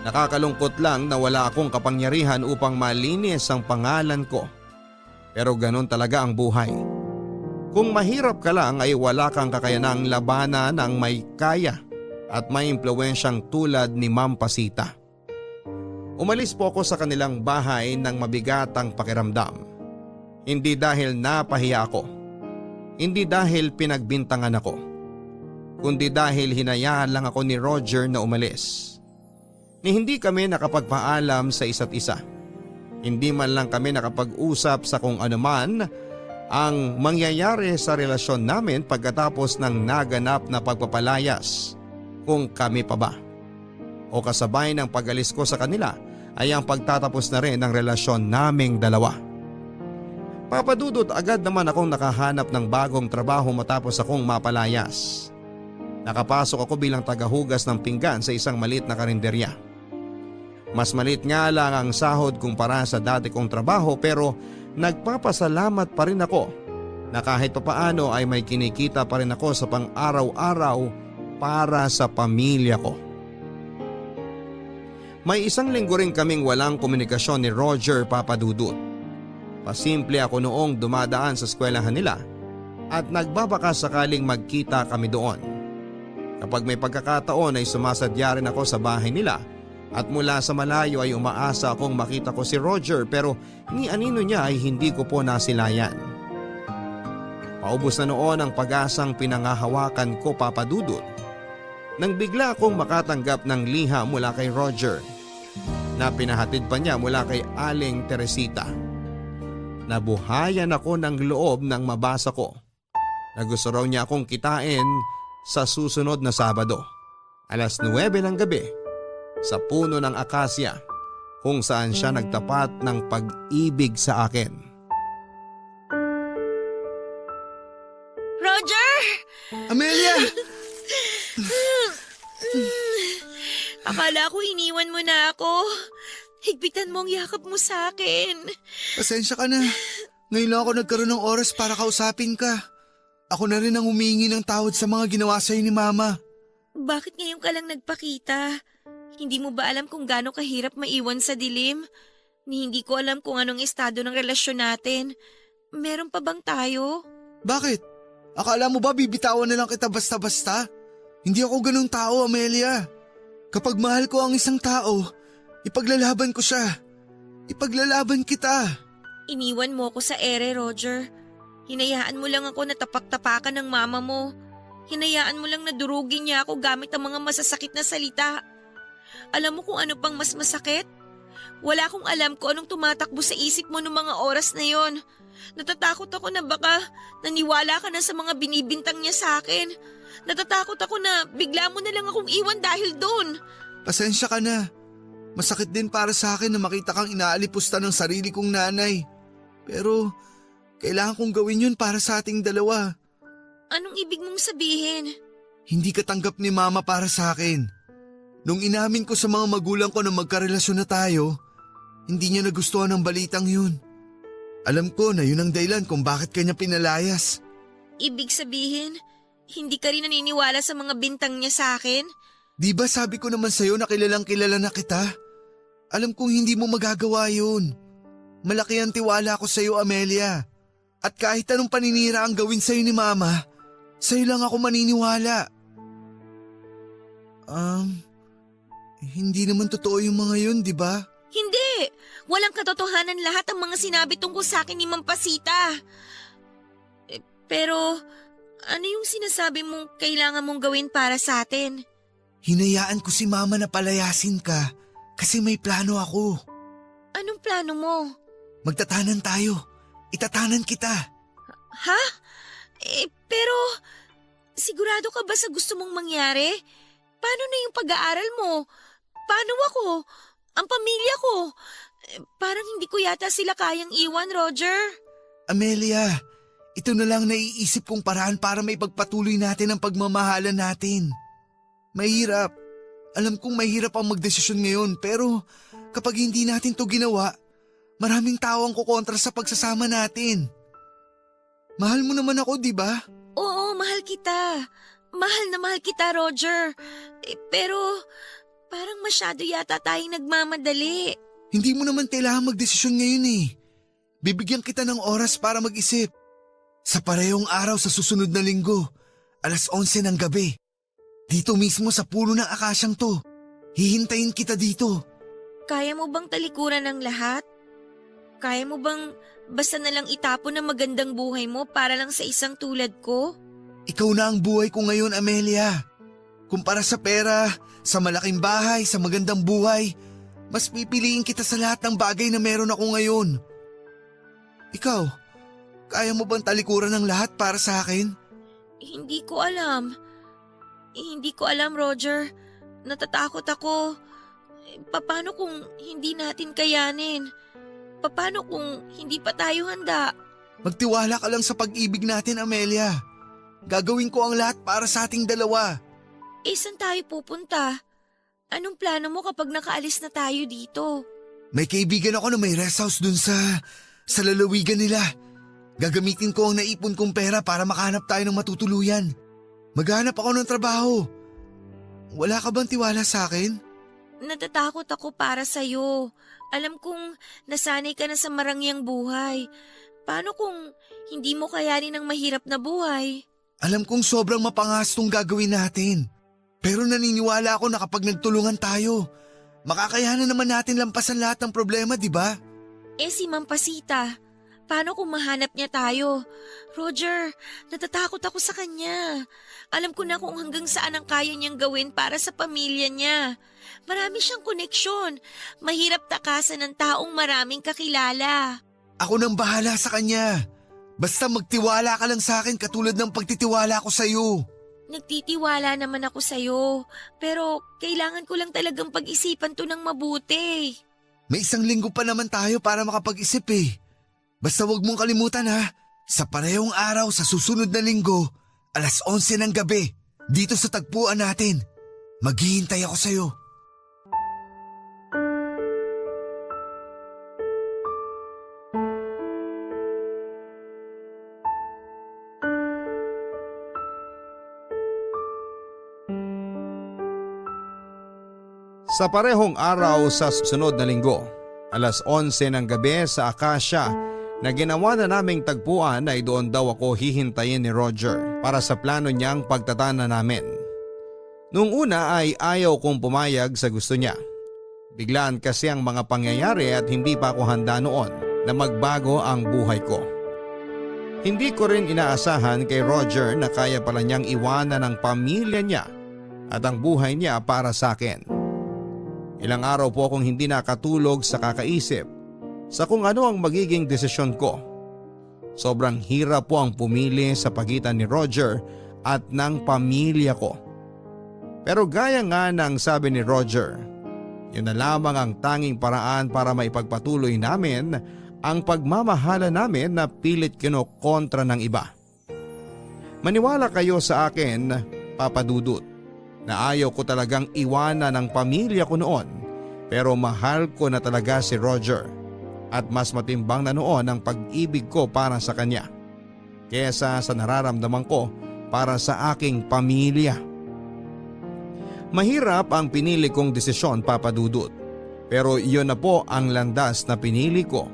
Nakakalungkot lang na wala akong kapangyarihan upang malinis ang pangalan ko. Pero ganun talaga ang buhay. Kung mahirap ka lang ay wala kang kakayanang labanan ng may kaya at may impluwensyang tulad ni Ma'am Pasita. Umalis po ako sa kanilang bahay ng mabigatang pakiramdam. Hindi dahil napahiya ako. Hindi dahil pinagbintangan ako. Kundi dahil hinayaan lang ako ni Roger na umalis. Ni hindi kami nakapagpaalam sa isa't isa. Hindi man lang kami nakapag-usap sa kung anuman ang mangyayari sa relasyon namin pagkatapos ng naganap na pagpapalayas, kung kami pa ba. O kasabay ng pag-alis ko sa kanila ay ang pagtatapos na rin ng relasyon naming dalawa. Papadudot, agad naman akong nakahanap ng bagong trabaho matapos akong mapalayas. Nakapasok ako bilang tagahugas ng pinggan sa isang maliit na karinderya. Mas maliit nga lang ang sahod kumpara sa dati kong trabaho, pero nagpapasalamat pa rin ako na kahit papaano ay may kinikita pa rin ako sa pang-araw-araw para sa pamilya ko. May isang linggo rin kaming walang komunikasyon ni Roger, Papadudut. Pasimple ako noong dumadaan sa eskwelahan nila at nagbabaka sakaling magkita kami doon. Kapag may pagkakataon ay sumasadya rin ako sa bahay nila. At mula sa malayo ay umaasa akong makita ko si Roger, pero ni anino niya ay hindi ko po nasilayan. Paubos na noon ang pag-asang pinangahawakan ko, Papadudut, nang bigla akong makatanggap ng liha mula kay Roger na pinahatid pa niya mula kay Aling Teresita. Nabuhayan ako ng loob nang mabasa ko na gusto raw niya akong kitain sa susunod na Sabado, 9:00 ng gabi, sa puno ng akasya kung saan siya nagtapat ng pag-ibig sa akin. Roger! Amelia! Akala ko iniwan mo na ako. Higpitan mo ang yakap mo sa akin. Pasensya ka na. Ngayon lang ako nagkaroon ng oras para kausapin ka. Ako na rin ang humingi ng tawad sa mga ginawa sa'yo ni Mama. Bakit ngayon ka lang nagpakita? Hindi mo ba alam kung gaano kahirap maiwan sa dilim? Ni hindi ko alam kung anong estado ng relasyon natin. Meron pa bang tayo? Bakit? Akala mo ba bibitawan na lang kita basta-basta? Hindi ako ganung tao, Amelia. Kapag mahal ko ang isang tao, ipaglalaban ko siya. Ipaglalaban kita. Iniwan mo ako sa ere, Roger. Hinayaan mo lang ako na tapak-tapakan ng mama mo. Hinayaan mo lang na durugin niya ako gamit ang mga masasakit na salita. Alam mo kung ano pang mas masakit? Wala akong alam kung anong tumatakbo sa isip mo noong mga oras na yon. Natatakot ako na baka naniwala ka na sa mga binibintang niya sa akin. Natatakot ako na bigla mo na lang akong iwan dahil doon. Pasensya ka na. Masakit din para sa akin na makita kang inaalipusta ng sarili kong nanay. Pero kailangan kong gawin yun para sa ating dalawa. Anong ibig mong sabihin? Hindi ka tanggap ni Mama para sa akin. Nung inamin ko sa mga magulang ko na magkarelasyon na tayo, hindi niya nagustuhan ang balitang yun. Alam ko na yun ang dahilan kung bakit kanya pinalayas. Ibig sabihin, hindi ka rin naniniwala sa mga bintang niya sa akin? Di ba sabi ko naman sa'yo na kilalang kilala na kita? Alam kong hindi mo magagawa yun. Malaki ang tiwala ko sa'yo, Amelia. At kahit anong paninira ang gawin sa'yo ni Mama, sa'yo lang ako maniniwala. Hindi naman totoo yung mga yun, di ba? Hindi! Walang katotohanan lahat ang mga sinabi tungkol sa akin ni Ma'am Pasita. Pero ano yung sinasabi mong kailangan mong gawin para sa atin? Hinayaan ko si Mama na palayasin ka kasi may plano ako. Anong plano mo? Magtatanan tayo. Itatanan kita. Ha? Pero sigurado ka ba sa gusto mong mangyari? Paano na yung pag-aaral mo? Paano ako? Ang pamilya ko? Parang hindi ko yata sila kayang iwan, Roger. Amelia, ito na lang naiisip kong paraan para maipagpatuloy natin ang pagmamahalan natin. Mahirap. Alam kong mahirap ang magdesisyon ngayon, pero kapag hindi natin to ginawa, maraming tao ang kukontra sa pagsasama natin. Mahal mo naman ako, di ba? Oo, mahal kita. Mahal na mahal kita, Roger. Pero parang masyado yata tayong nagmamadali. Hindi mo naman kailangan magdesisyon ngayon eh. Bibigyan kita ng oras para mag-isip. Sa parehong araw sa susunod na linggo, 11:11 ng gabi. Dito mismo sa puno ng akasyang to. Hihintayin kita dito. Kaya mo bang talikuran ng lahat? Kaya mo bang basta na lang itapon ang magandang buhay mo para lang sa isang tulad ko? Ikaw na ang buhay ko ngayon, Amelia. Kumpara sa pera, sa malaking bahay, sa magandang buhay, mas pipiliin kita sa lahat ng bagay na meron ako ngayon. Ikaw, kaya mo bang talikuran ng lahat para sa akin? Hindi ko alam. Hindi ko alam, Roger. Natatakot ako. Paano kung hindi natin kayanin? Paano kung hindi pa tayo handa? Magtiwala ka lang sa pag-ibig natin, Amelia. Gagawin ko ang lahat para sa ating dalawa. Saan tayo pupunta? Anong plano mo kapag nakaalis na tayo dito? May kaibigan ako na may rest house dun sa lalawigan nila. Gagamitin ko ang naipon kong pera para makahanap tayo ng matutuluyan. Maghanap ako ng trabaho. Wala ka bang tiwala sa akin? Natatakot ako para sa'yo. Alam kong nasanay ka na sa marangyang buhay. Paano kung hindi mo kayanin ang mahirap na buhay? Alam kong sobrang mapangas tong gagawin natin. Pero naniniwala ako na kapag nagtulungan tayo, makakayanan naman natin lampasan lahat ng problema, di ba? Si Mampasita, paano kung mahanap niya tayo? Roger, natatakot ako sa kanya. Alam ko na kung hanggang saan ang kaya niyang gawin para sa pamilya niya. Marami siyang koneksyon. Mahirap takasan ng taong maraming kakilala. Ako nang bahala sa kanya. Basta magtiwala ka lang sa akin katulad ng pagtitiwala ko sa iyo. Nagtitiwala naman ako sa'yo, pero kailangan ko lang talagang pag-isipan to ng mabuti. May 1 linggo pa naman tayo para makapag-isip eh. Basta wag mong kalimutan ha, sa parehong araw sa susunod na linggo, 11:11 ng gabi, dito sa tagpuan natin. Maghihintay ako sa'yo. Sa parehong araw sa susunod na linggo, 11:11 ng gabi sa Akasya na ginawa na naming tagpuan ay doon daw ako hihintayin ni Roger para sa plano niyang pagtatana namin. Noong una ay ayaw kong pumayag sa gusto niya. Biglaan kasi ang mga pangyayari at hindi pa ako handa noon na magbago ang buhay ko. Hindi ko rin inaasahan kay Roger na kaya pala niyang iwanan ang pamilya niya at ang buhay niya para sa akin. Ilang araw po akong hindi nakatulog sa kakaisip sa kung ano ang magiging desisyon ko. Sobrang hirap po ang pumili sa pagitan ni Roger at ng pamilya ko. Pero gaya nga ng sabi ni Roger, yun na lamang ang tanging paraan para maipagpatuloy namin ang pagmamahala namin na pilit kinokontra ng iba. Maniwala kayo sa akin, Papa Dudut, na ayaw ko talagang iwanan ang pamilya ko noon, pero mahal ko na talaga si Roger at mas matimbang na noon ang pag-ibig ko para sa kanya kesa sa nararamdaman ko para sa aking pamilya. Mahirap ang pinili kong desisyon, Papa Dudut, pero iyon na po ang landas na pinili ko,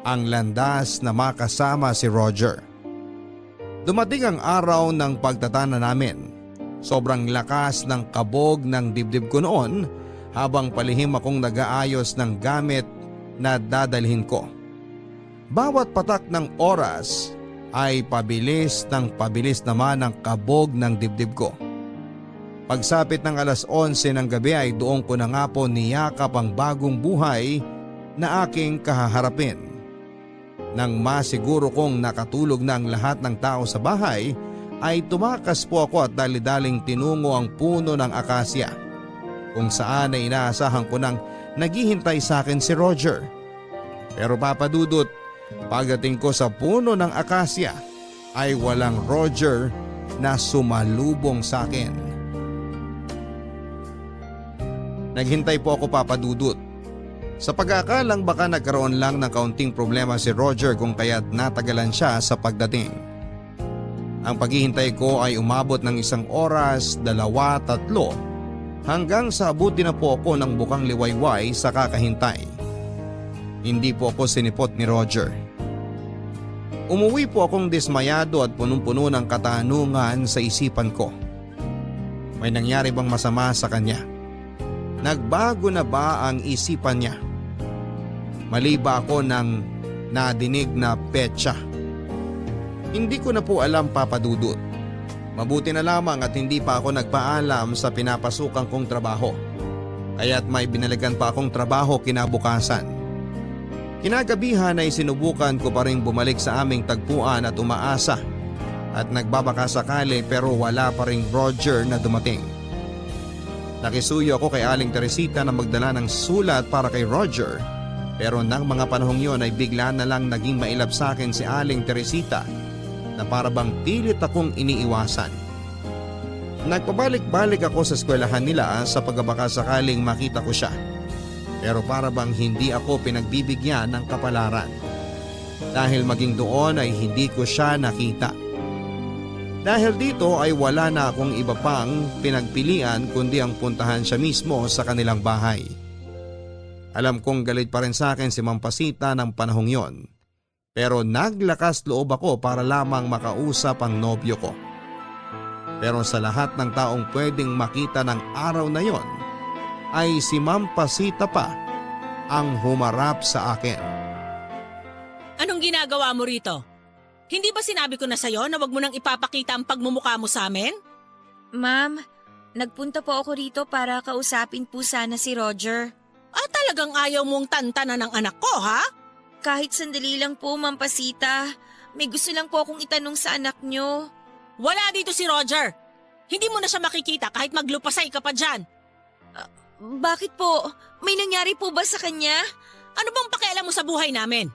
ang landas na makasama si Roger. Dumating ang araw ng pagtatana namin. Sobrang lakas ng kabog ng dibdib ko noon habang palihim akong nag-aayos ng gamit na dadalhin ko. Bawat patak ng oras ay pabilis naman ang kabog ng dibdib ko. Pagsapit ng 11:11 ng gabi ay doon ko na nga po niyakap ang bagong buhay na aking kahaharapin. Nang masiguro kong nakatulog na ang lahat ng tao sa bahay, ay tumakas po ako at dali-daling tinungo ang puno ng akasya kung saan ay inaasahan ko nang naghihintay sa akin si Roger. Pero Papa Dudut, pagdating ko sa puno ng akasya ay walang Roger na sumalubong sa akin. Naghintay po ako, Papa Dudut, sa pag-aakalang baka nagkaroon lang ng kaunting problema si Roger kung kaya't natagalan siya sa pagdating. Ang paghihintay ko ay umabot ng 1 oras, 2, 3 hanggang sa abuti na po ako ng bukang liwayway sa kakahintay. Hindi po ako sinipot ni Roger. Umuwi po akong dismayado at punong-puno ng katanungan sa isipan ko. May nangyari bang masama sa kanya? Nagbago na ba ang isipan niya? Mali ba ako ng nadinig na petsa? Hindi ko na po alam, Papa Dudut. Mabuti na lamang at hindi pa ako nagpaalam sa pinapasukan kong trabaho. Kaya't may binalikan pa akong trabaho kinabukasan. Kinagabihan ay sinubukan ko pa rin bumalik sa aming tagpuan at umaasa. At nagbabaka sakali pero wala pa ring Roger na dumating. Nakisuyo ako kay Aling Teresita na magdala ng sulat para kay Roger. Pero nang mga panahong yon ay bigla na lang naging mailap sa akin si Aling Teresita na para bang pilit akong iniiwasan. Nagpabalik-balik ako sa eskwelahan nila sa pagbabaka sakaling makita ko siya. Pero para bang hindi ako pinagbibigyan ng kapalaran. Dahil maging doon ay hindi ko siya nakita. Dahil dito ay wala na akong iba pang pinagpilian kundi ang puntahan siya mismo sa kanilang bahay. Alam kong galit pa rin sa akin si Ma'am Pasita ng panahong yon. Pero naglakas loob ako para lamang makausap ang nobyo ko. Pero sa lahat ng taong pwedeng makita ng araw na yon, ay si Ma'am Pasita pa ang humarap sa akin. Anong ginagawa mo rito? Hindi ba sinabi ko na sa'yo na wag mo nang ipapakita ang pagmumukha mo sa amin? Ma'am, nagpunta po ako rito para kausapin po sana si Roger. Talagang ayaw mong tantanan ng anak ko, ha? Kahit sandali lang po, Ma'am Pasita. May gusto lang po akong itanong sa anak nyo. Wala dito si Roger. Hindi mo na siya makikita kahit maglupasay ka pa dyan. Bakit po? May nangyari po ba sa kanya? Ano bang pakialam mo sa buhay namin?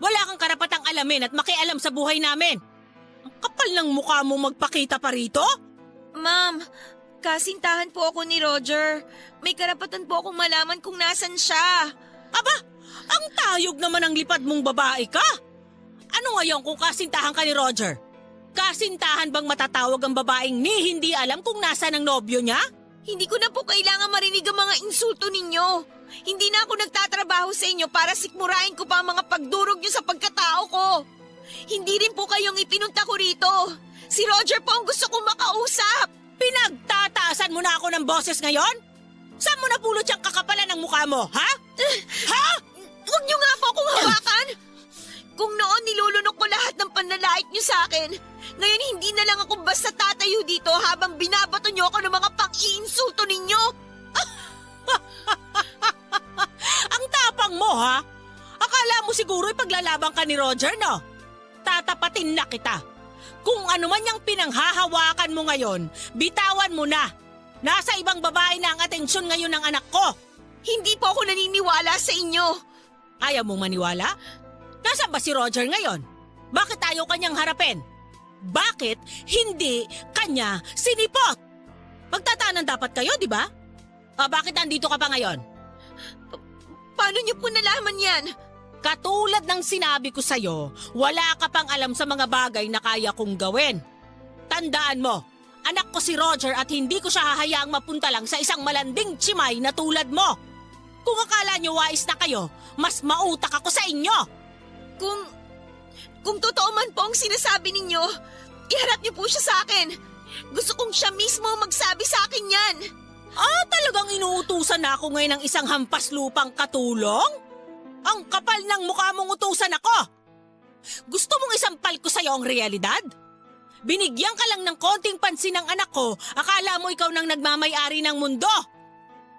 Wala kang karapatang alamin at makialam sa buhay namin. Ang kapal ng mukha mo magpakita pa rito? Ma'am, kasintahan po ako ni Roger. May karapatan po akong malaman kung nasan siya. Aba, ang tayog naman ang lipad mong babae ka. Ano ngayon kung kasintahan ka ni Roger? Kasintahan bang matatawag ang babaeng ni hindi alam kung nasaan ang nobyo niya? Hindi ko na po kailangan marinig ang mga insulto ninyo. Hindi na ako nagtatrabaho sa inyo para sikmurain ko pa ang mga pagdurog niyo sa pagkatao ko. Hindi rin po kayong ipinunta ko rito. Si Roger po ang gusto kong makausap. Pinagtataasan mo na ako ng boses ngayon? Saan mo napulot yung kakapalan ng mukha mo, ha? Ha? Huwag niyo nga po akong hawakan. Kung noon nilulunok ko lahat ng panlalait niyo sa akin, ngayon hindi na lang ako basta tatayo dito habang binabato niyo ako ng mga pang-iinsulto ninyo. Ang tapang mo, ha? Akala mo siguro ipaglalaban ka ni Roger, no? Tatapatin na kita. Kung ano man yung pinanghahawakan mo ngayon, bitawan mo na. Nasa ibang babae na ang atensyon ngayon ng anak ko. Hindi po ako naniniwala sa inyo. Ayaw mong maniwala? Nasaan ba si Roger ngayon? Bakit ayaw kanyang harapin? Bakit hindi kanya sinipot? Magtatanan dapat kayo, di ba? Bakit nandito ka pa ngayon? Paano niyo po nalaman yan? Katulad ng sinabi ko sa'yo, wala ka pang alam sa mga bagay na kaya kong gawin. Tandaan mo, anak ko si Roger at hindi ko siya hahayaang mapunta lang sa isang malanding tsimay na tulad mo. Kung akala niyo wais na kayo, mas mautak ako sa inyo. Kung totoo man po ang sinasabi ninyo, iharap niyo po siya sa akin. Gusto kong siya mismo magsabi sa akin yan. Talagang inuutusan na ako ngayon ng isang hampas lupang katulong? Ang kapal ng mukha mong utusan ako! Gusto mong isampal ko sa'yo ang realidad? Binigyan ka lang ng konting pansin ng anak ko, akala mo ikaw nang nagmamay-ari ng mundo.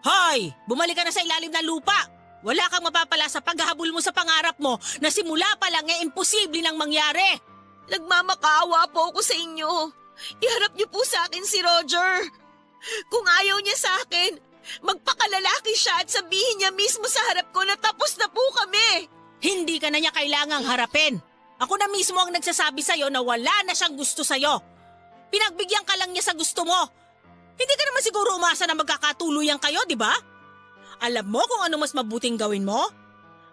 Hoy! Bumalik ka na sa ilalim ng lupa! Wala kang mapapala sa paghahabol mo sa pangarap mo na simula pa lang imposible nang mangyari. Nagmamakaawa po ako sa inyo. Iharap niyo po sa akin si Roger. Kung ayaw niya sa akin, magpakalalaki siya at sabihin niya mismo sa harap ko na tapos na po kami. Hindi ka na niya kailangang harapin. Ako na mismo ang nagsasabi sa'yo na wala na siyang gusto sa'yo. Pinagbigyan ka lang niya sa gusto mo. Hindi ka naman siguro umasa na magkakatuluyan kayo, di ba? Alam mo kung ano mas mabuting gawin mo?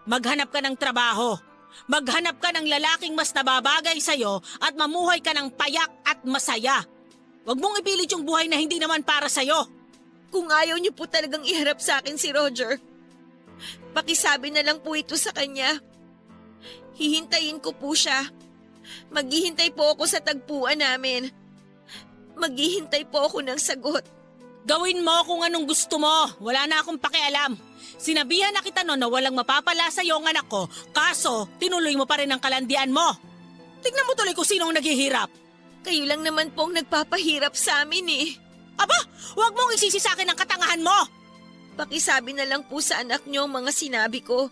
Maghanap ka ng trabaho. Maghanap ka ng lalaking mas nababagay sa'yo at mamuhay ka ng payak at masaya. Huwag mong ipilit yung buhay na hindi naman para sa'yo. Kung ayaw niyo po talagang iharap sa akin si Roger, Pakisabi na lang po ito sa kanya. Hihintayin ko po siya. Maghihintay po ako sa tagpuan namin. Maghihintay po ako ng sagot. Gawin mo kung anong gusto mo. Wala na akong pakialam. Sinabihan na kita noon na walang mapapala sa iyo ang anak ko, kaso tinuloy mo pa rin ang kalandian mo. Tignan mo tuloy kung sino ang naghihirap. Kayo lang naman pong nagpapahirap sa amin eh. Aba, huwag mong isisi sa akin ang katangahan mo. Pakisabi na lang po sa anak niyo ang mga sinabi ko.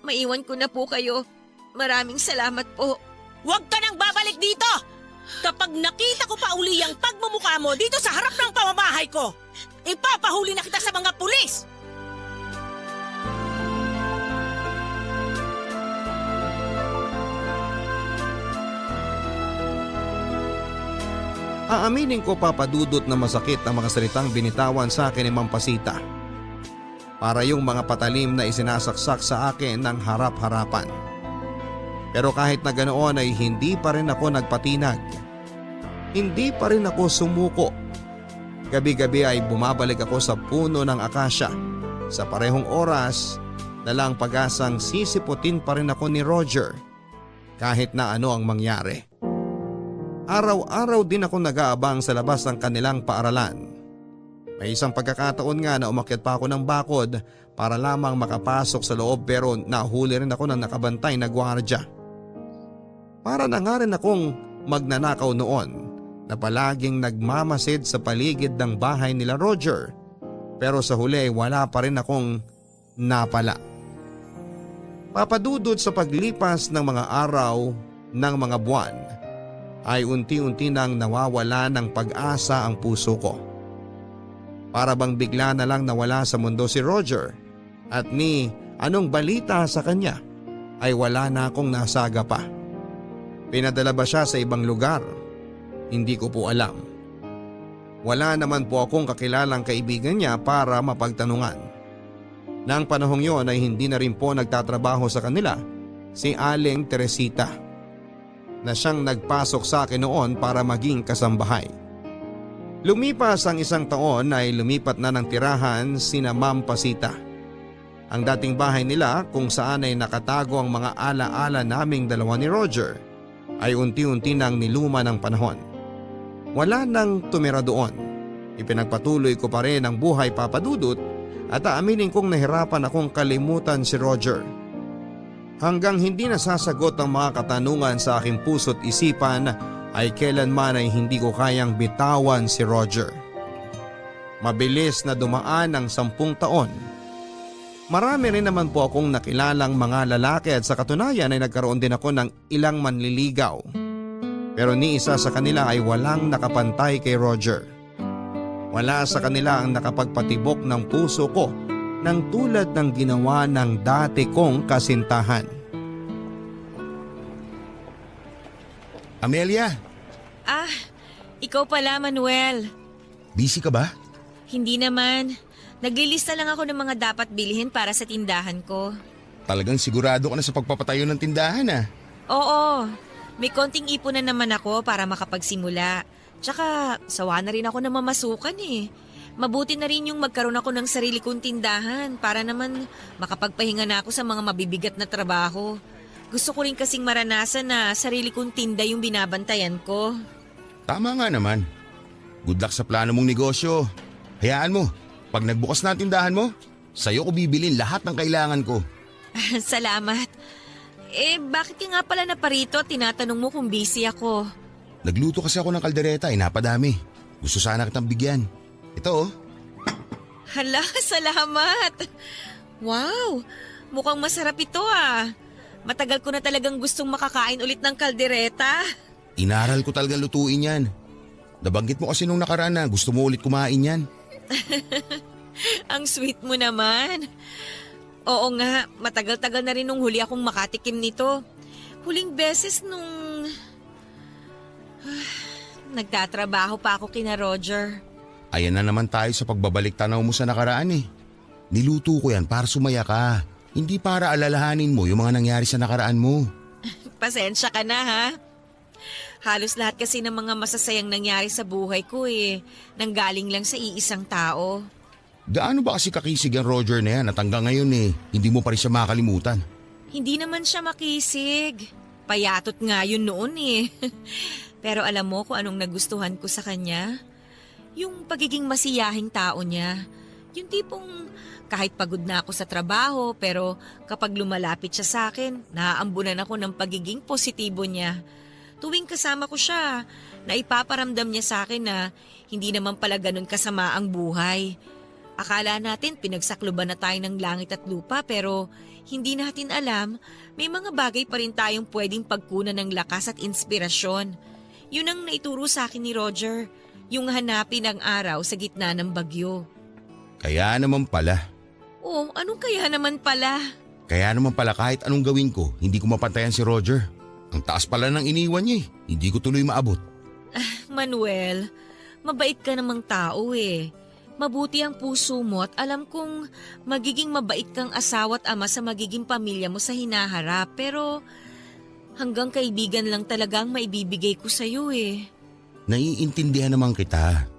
Maiwan ko na po kayo. Maraming salamat po. Huwag ka nang babalik dito! Kapag nakita ko pa uli ang pagmumukha mo dito sa harap ng pamamahay ko, ipapahuli na kita sa mga pulis! Aaminin ko, Papa Dudut, na masakit ang mga salitang binitawan sa akin ni Ma'am Pasita. Para yung mga patalim na isinasaksak sa akin ng harap-harapan. Pero kahit na ganoon ay hindi pa rin ako nagpatinag. Hindi pa rin ako sumuko. Gabi-gabi ay bumabalik ako sa puno ng akasya. Sa parehong oras, dalang pag-asang sisiputin pa rin ako ni Roger. Kahit na ano ang mangyari. Araw-araw din ako nag-aabang sa labas ng kanilang paaralan. May isang pagkakataon nga na umakyat pa ako ng bakod para lamang makapasok sa loob, pero nahuli rin ako ng nakabantay na gwardiya. Para na nga rin akong magnanakaw noon na palaging nagmamasid sa paligid ng bahay nila Roger, pero sa huli wala pa rin akong napala. Papadudod sa paglipas ng mga araw, ng mga buwan, ay unti-unti nang nawawala ng pag-asa ang puso ko. Para bang bigla na lang nawala sa mundo si Roger, at ni anong balita sa kanya ay wala na akong nasaga pa. Pinadala ba siya sa ibang lugar? Hindi ko po alam. Wala naman po akong kakilalang kaibigan niya para mapagtanungan. Nang panahong yon ay hindi na rin po nagtatrabaho sa kanila si Aling Teresita, na siyang nagpasok sa akin noon para maging kasambahay. Lumipas ang isang taon ay lumipat na ng tirahan sina Ma'am Pasita. Ang dating bahay nila kung saan ay nakatago ang mga alaala naming dalawa ni Roger ay unti-unti nang niluma ng panahon. Wala nang tumira doon. Ipinagpatuloy ko pa rin ang buhay, Papa Dudut, at aaminin kong nahirapan akong kalimutan si Roger. Hanggang hindi nasasagot ang mga katanungan sa aking puso't isipan ay kailanman ay hindi ko kayang bitawan si Roger. Mabilis na dumaan ang 10 taon. Marami rin naman po akong nakilalang mga lalaki at sa katunayan ay nagkaroon din ako ng ilang manliligaw. Pero ni isa sa kanila ay walang nakapantay kay Roger. Wala sa kanila ang nakapagpatibok ng puso ko ng tulad ng ginawa ng dati kong kasintahan. Amelia, Ah, ikaw pala, Manuel. busy ka ba? Hindi naman. Naglilista lang ako ng mga dapat bilhin para sa tindahan ko. Talagang sigurado ka na sa pagpapatayo ng tindahan ah. Oo, may konting ipon na naman ako para makapagsimula. Tsaka, sawa na rin ako na mamasukan eh. Mabuti na rin yung magkaroon ako ng sarili kong tindahan para naman makapagpahinga na ako sa mga mabibigat na trabaho. Gusto ko rin kasing maranasan na sarili kong tinda yung binabantayan ko. Tama nga naman. Good luck sa plano mong negosyo. Hayaan mo, pag nagbukas na ang tindahan mo, sa'yo ko bibilin lahat ng kailangan ko. Salamat. Bakit ka nga pala naparito at tinatanong mo kung busy ako? Nagluto kasi ako ng kaldereta, napadami. Gusto sana kitang bigyan. Ito oh. Hala, salamat. Wow, mukhang masarap ito ah. Matagal ko na talagang gustong makakain ulit ng kaldereta. Inaral ko talaga lutuin yan. Nabanggit mo kasi nung nakaraan na gusto mo ulit kumain yan. Ang sweet mo naman. Oo nga, matagal-tagal na rin nung huli akong makatikim nito. Huling beses nung nagtatrabaho pa ako kina Roger. Ayan na naman tayo sa pagbabalik tanaw mo sa nakaraan eh. Niluto ko yan para sumaya ka. Hindi para alalahanin mo yung mga nangyari sa nakaraan mo. Pasensya ka na ha. Halos lahat kasi ng mga masasayang nangyari sa buhay ko nanggaling lang sa iisang tao. Gaano ba kasi kakisig ang Roger na yan at hanggang ngayon hindi mo pa rin siya makalimutan? Hindi naman siya makisig. Payatot nga yun noon eh. Pero alam mo kung anong nagustuhan ko sa kanya? Yung pagiging masiyahing tao niya. Yung tipong kahit pagod na ako sa trabaho pero kapag lumalapit siya sa akin, naaambunan ako ng pagiging positibo niya. Tuwing kasama ko siya, naipaparamdam niya sa akin na hindi naman pala ganun kasama ang buhay. Akala natin pinagsakluban na tayo ng langit at lupa pero hindi natin alam may mga bagay pa rin tayong pwedeng pagkunan ng lakas at inspirasyon. Yun ang naituro sa akin ni Roger, yung hanapin ang araw sa gitna ng bagyo. Kaya naman pala. Oh, anong kaya naman pala? Kaya naman pala kahit anong gawin ko, hindi ko mapantayan si Roger. Ang taas pala ng iniwan niya hindi ko tuloy maabot. Manuel, mabait ka namang tao eh. Mabuti ang puso mo at alam kong magiging mabait kang asawa at ama sa magiging pamilya mo sa hinaharap. Pero hanggang kaibigan lang talaga ang maibibigay ko sa'yo eh. Naiintindihan naman kita.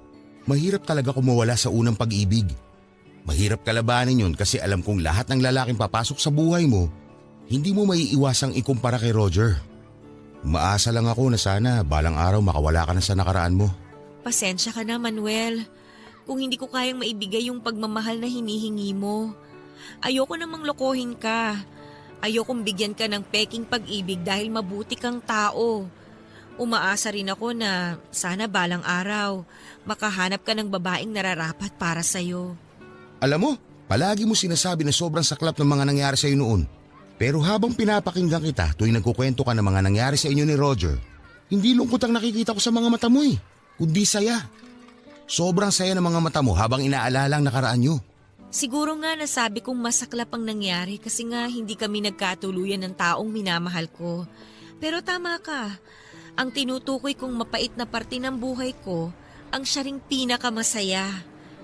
Mahirap talaga kumawala sa unang pag-ibig. Mahirap kalabanin yun kasi alam kong lahat ng lalaking papasok sa buhay mo, hindi mo maiiwasang ikumpara kay Roger. Umaasa lang ako na sana balang araw makawala ka na sa nakaraan mo. Pasensya ka na, Manuel. Kung hindi ko kayang maibigay yung pagmamahal na hinihingi mo. Ayoko namang lokohin ka. Ayokong bigyan ka ng peking pag-ibig dahil mabuti kang tao. Umaasa rin ako na sana balang araw makahanap ka ng babaeng nararapat para sa'yo. Alam mo, palagi mo sinasabi na sobrang saklap ng mga nangyari sa'yo noon. Pero habang pinapakinggan kita tuwing nagkukwento ka ng mga nangyari sa inyo ni Roger, hindi lungkot ang nakikita ko sa mga mata mo kundi saya. Sobrang saya ng mga mata mo habang inaalala ang nakaraan nyo. Siguro nga nasabi kong masaklap ang nangyari kasi nga hindi kami nagkatuluyan ng taong minamahal ko. Pero tama ka, ang tinutukoy kong mapait na parte ng buhay ko, ang siya ring pinakamasaya.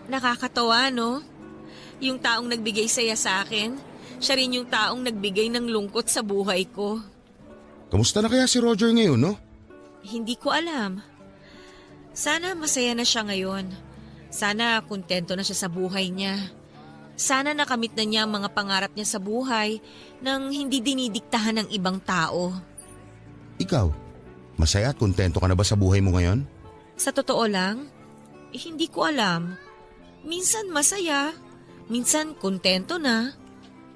Nakakatawa, no? Yung taong nagbigay saya sa akin, siya rin yung taong nagbigay ng lungkot sa buhay ko. Kamusta na kaya si Roger ngayon, no? Hindi ko alam. Sana masaya na siya ngayon. Sana kontento na siya sa buhay niya. Sana nakamit na niya ang mga pangarap niya sa buhay nang hindi dinidiktahan ng ibang tao. Ikaw, masaya at kontento ka na ba sa buhay mo ngayon? Sa totoo lang, hindi ko alam. Minsan masaya, minsan kontento na.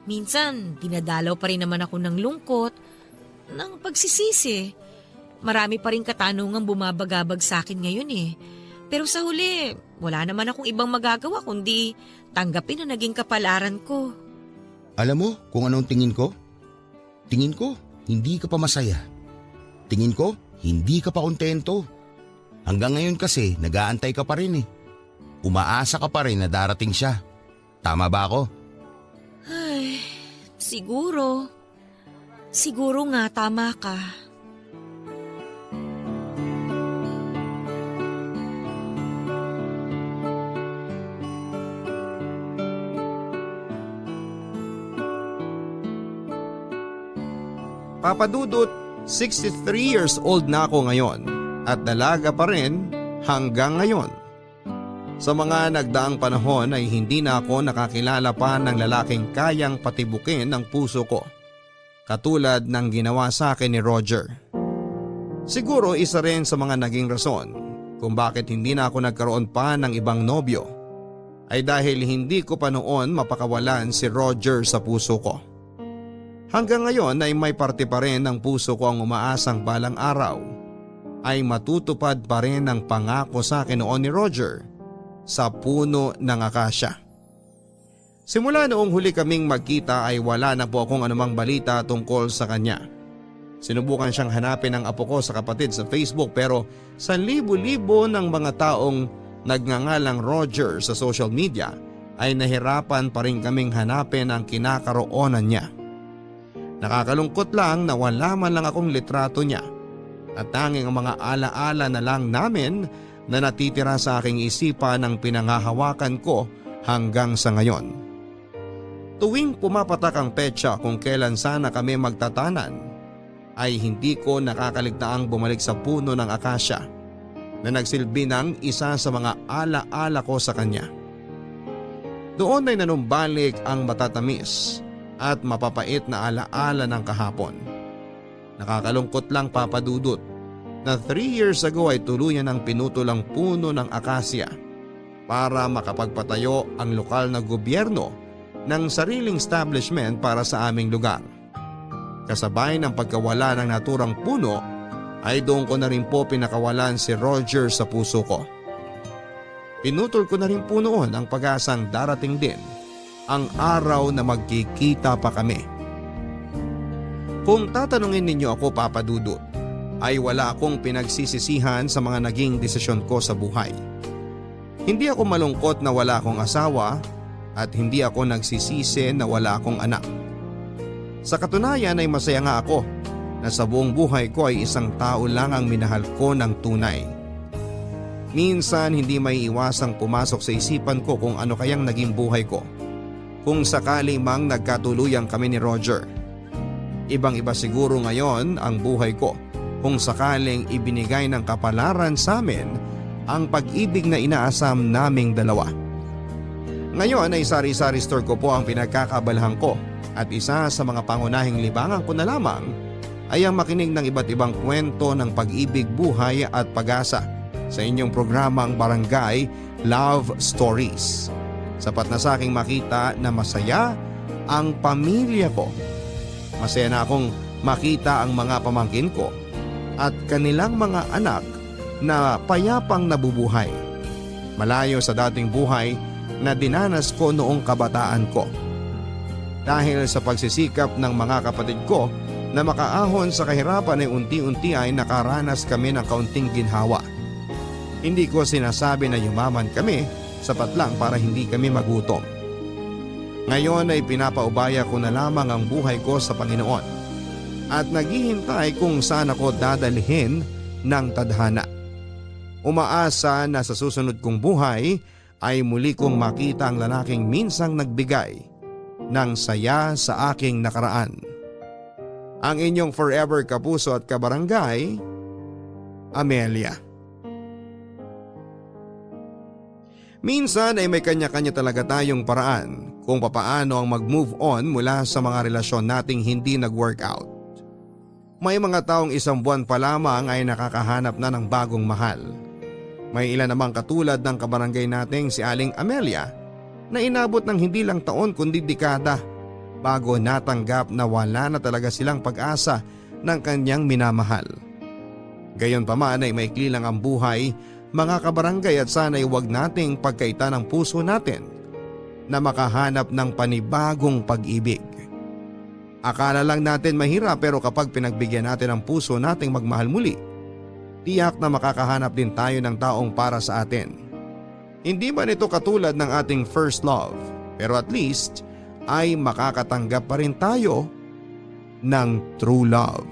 Minsan dinadalaw pa rin naman ako ng lungkot, ng pagsisisi. Marami pa rin katanungang bumabagabag sa akin ngayon eh. Pero sa huli, wala naman akong ibang magagawa kundi tanggapin na naging kapalaran ko. Alam mo kung anong tingin ko? Tingin ko, hindi ka pa masaya. Tingin ko, hindi ka pa kontento. Hanggang ngayon kasi, nag-aantay ka pa rin Umaasa ka pa rin na darating siya. Tama ba ako? Ay, siguro. Siguro nga tama ka. Papa Dudut, 63 years old na ako ngayon at dalaga pa rin hanggang ngayon. Sa mga nagdaang panahon ay hindi na ako nakakilala pa ng lalaking kayang patibukin ang puso ko, katulad ng ginawa sa akin ni Roger. Siguro isa rin sa mga naging rason kung bakit hindi na ako nagkaroon pa ng ibang nobyo ay dahil hindi ko pa noon mapakawalan si Roger sa puso ko. Hanggang ngayon ay may parte pa rin ng puso ko ang umaasang balang araw ay matutupad pa rin ang pangako sa akin noon ni Roger sa puno ng akasya. Simula noong huli kaming magkita ay wala na po akong anumang balita tungkol sa kanya. Sinubukan siyang hanapin ng apo ko sa kapatid sa Facebook pero sa libo-libo ng mga taong nagngangalang Roger sa social media ay nahirapan pa rin kaming hanapin ang kinakaroonan niya. Nakakalungkot lang na wala man lang akong litrato niya at tanging ang mga alaala na lang namin na natitira sa aking isipan ng pinangahawakan ko hanggang sa ngayon. Tuwing pumapatak ang petsa kung kailan sana kami magtatanan, ay hindi ko nakakaligtaang bumalik sa puno ng akasya na nagsilbi ng isa sa mga alaala ko sa kanya. Doon ay nanumbalik ang matatamis at mapapait na alaala ng kahapon. Nakakalungkot lang Papa Dudut na 3 years ago ay tuluyan ng pinutol ang puno ng akasya para makapagpatayo ang lokal na gobyerno ng sariling establishment para sa aming lugar. Kasabay ng pagkawala ng naturang puno ay doon ko na rin po pinakawalan si Roger sa puso ko. Pinutol ko na rin po noon ang pag-asang darating din ang araw na magkikita pa kami. Kung tatanungin ninyo ako Papa Dudut, ay wala akong pinagsisisihan sa mga naging desisyon ko sa buhay. Hindi ako malungkot na wala akong asawa at hindi ako nagsisisi na wala akong anak. Sa katunayan ay masaya nga ako na sa buong buhay ko ay isang tao lang ang minahal ko ng tunay. Minsan hindi may iwasang pumasok sa isipan ko kung ano kayang naging buhay ko. Kung sakali mang nagkatuluyang kami ni Roger. Ibang-iba siguro ngayon ang buhay ko kung sakaling ibinigay ng kapalaran sa amin ang pag-ibig na inaasam naming dalawa. Ngayon ay sari-sari store ko po ang pinagkakabalahan ko at isa sa mga pangunahing libangan ko na lamang ay ang makinig ng iba't ibang kwento ng pag-ibig, buhay at pag-asa sa inyong programang Barangay Love Stories. Sapat na sa aking makita na masaya ang pamilya ko. Masaya na akong makita ang mga pamangkin ko at kanilang mga anak na payapang nabubuhay. Malayo sa dating buhay na dinanas ko noong kabataan ko. Dahil sa pagsisikap ng mga kapatid ko na makaahon sa kahirapan ay unti-unti ay nakaranas kami ng kaunting ginhawa. Hindi ko sinasabi na yumaman kami, sapat lang para hindi kami magutom. Ngayon ay pinapaubaya ko na lamang ang buhay ko sa Panginoon at naghihintay kung saan ako dadalhin ng tadhana. Umaasa na sa susunod kong buhay ay muli kong makita ang lalaking minsang nagbigay ng saya sa aking nakaraan. Ang inyong forever kapuso at kabarangay, Amelia. Minsan ay may kanya-kanya talaga tayong paraan kung papaano ang mag-move on mula sa mga relasyon nating hindi nag-workout. May mga taong isang buwan pa lamang ay nakakahanap na ng bagong mahal. May ilan namang katulad ng kabarangay nating si Aling Amelia na inabot ng hindi lang taon kundi dekada bago natanggap na wala na talaga silang pag-asa ng kanyang minamahal. Gayunpaman ay maikli lang ang buhay, mga kabarangay, at sana'y huwag nating pagkaitan ng puso natin na makahanap ng panibagong pag-ibig. Akala lang natin mahirap pero kapag pinagbigyan natin ang puso nating magmahal muli, tiyak na makakahanap din tayo ng taong para sa atin. Hindi man ito katulad ng ating first love, pero at least ay makakatanggap pa rin tayo ng true love.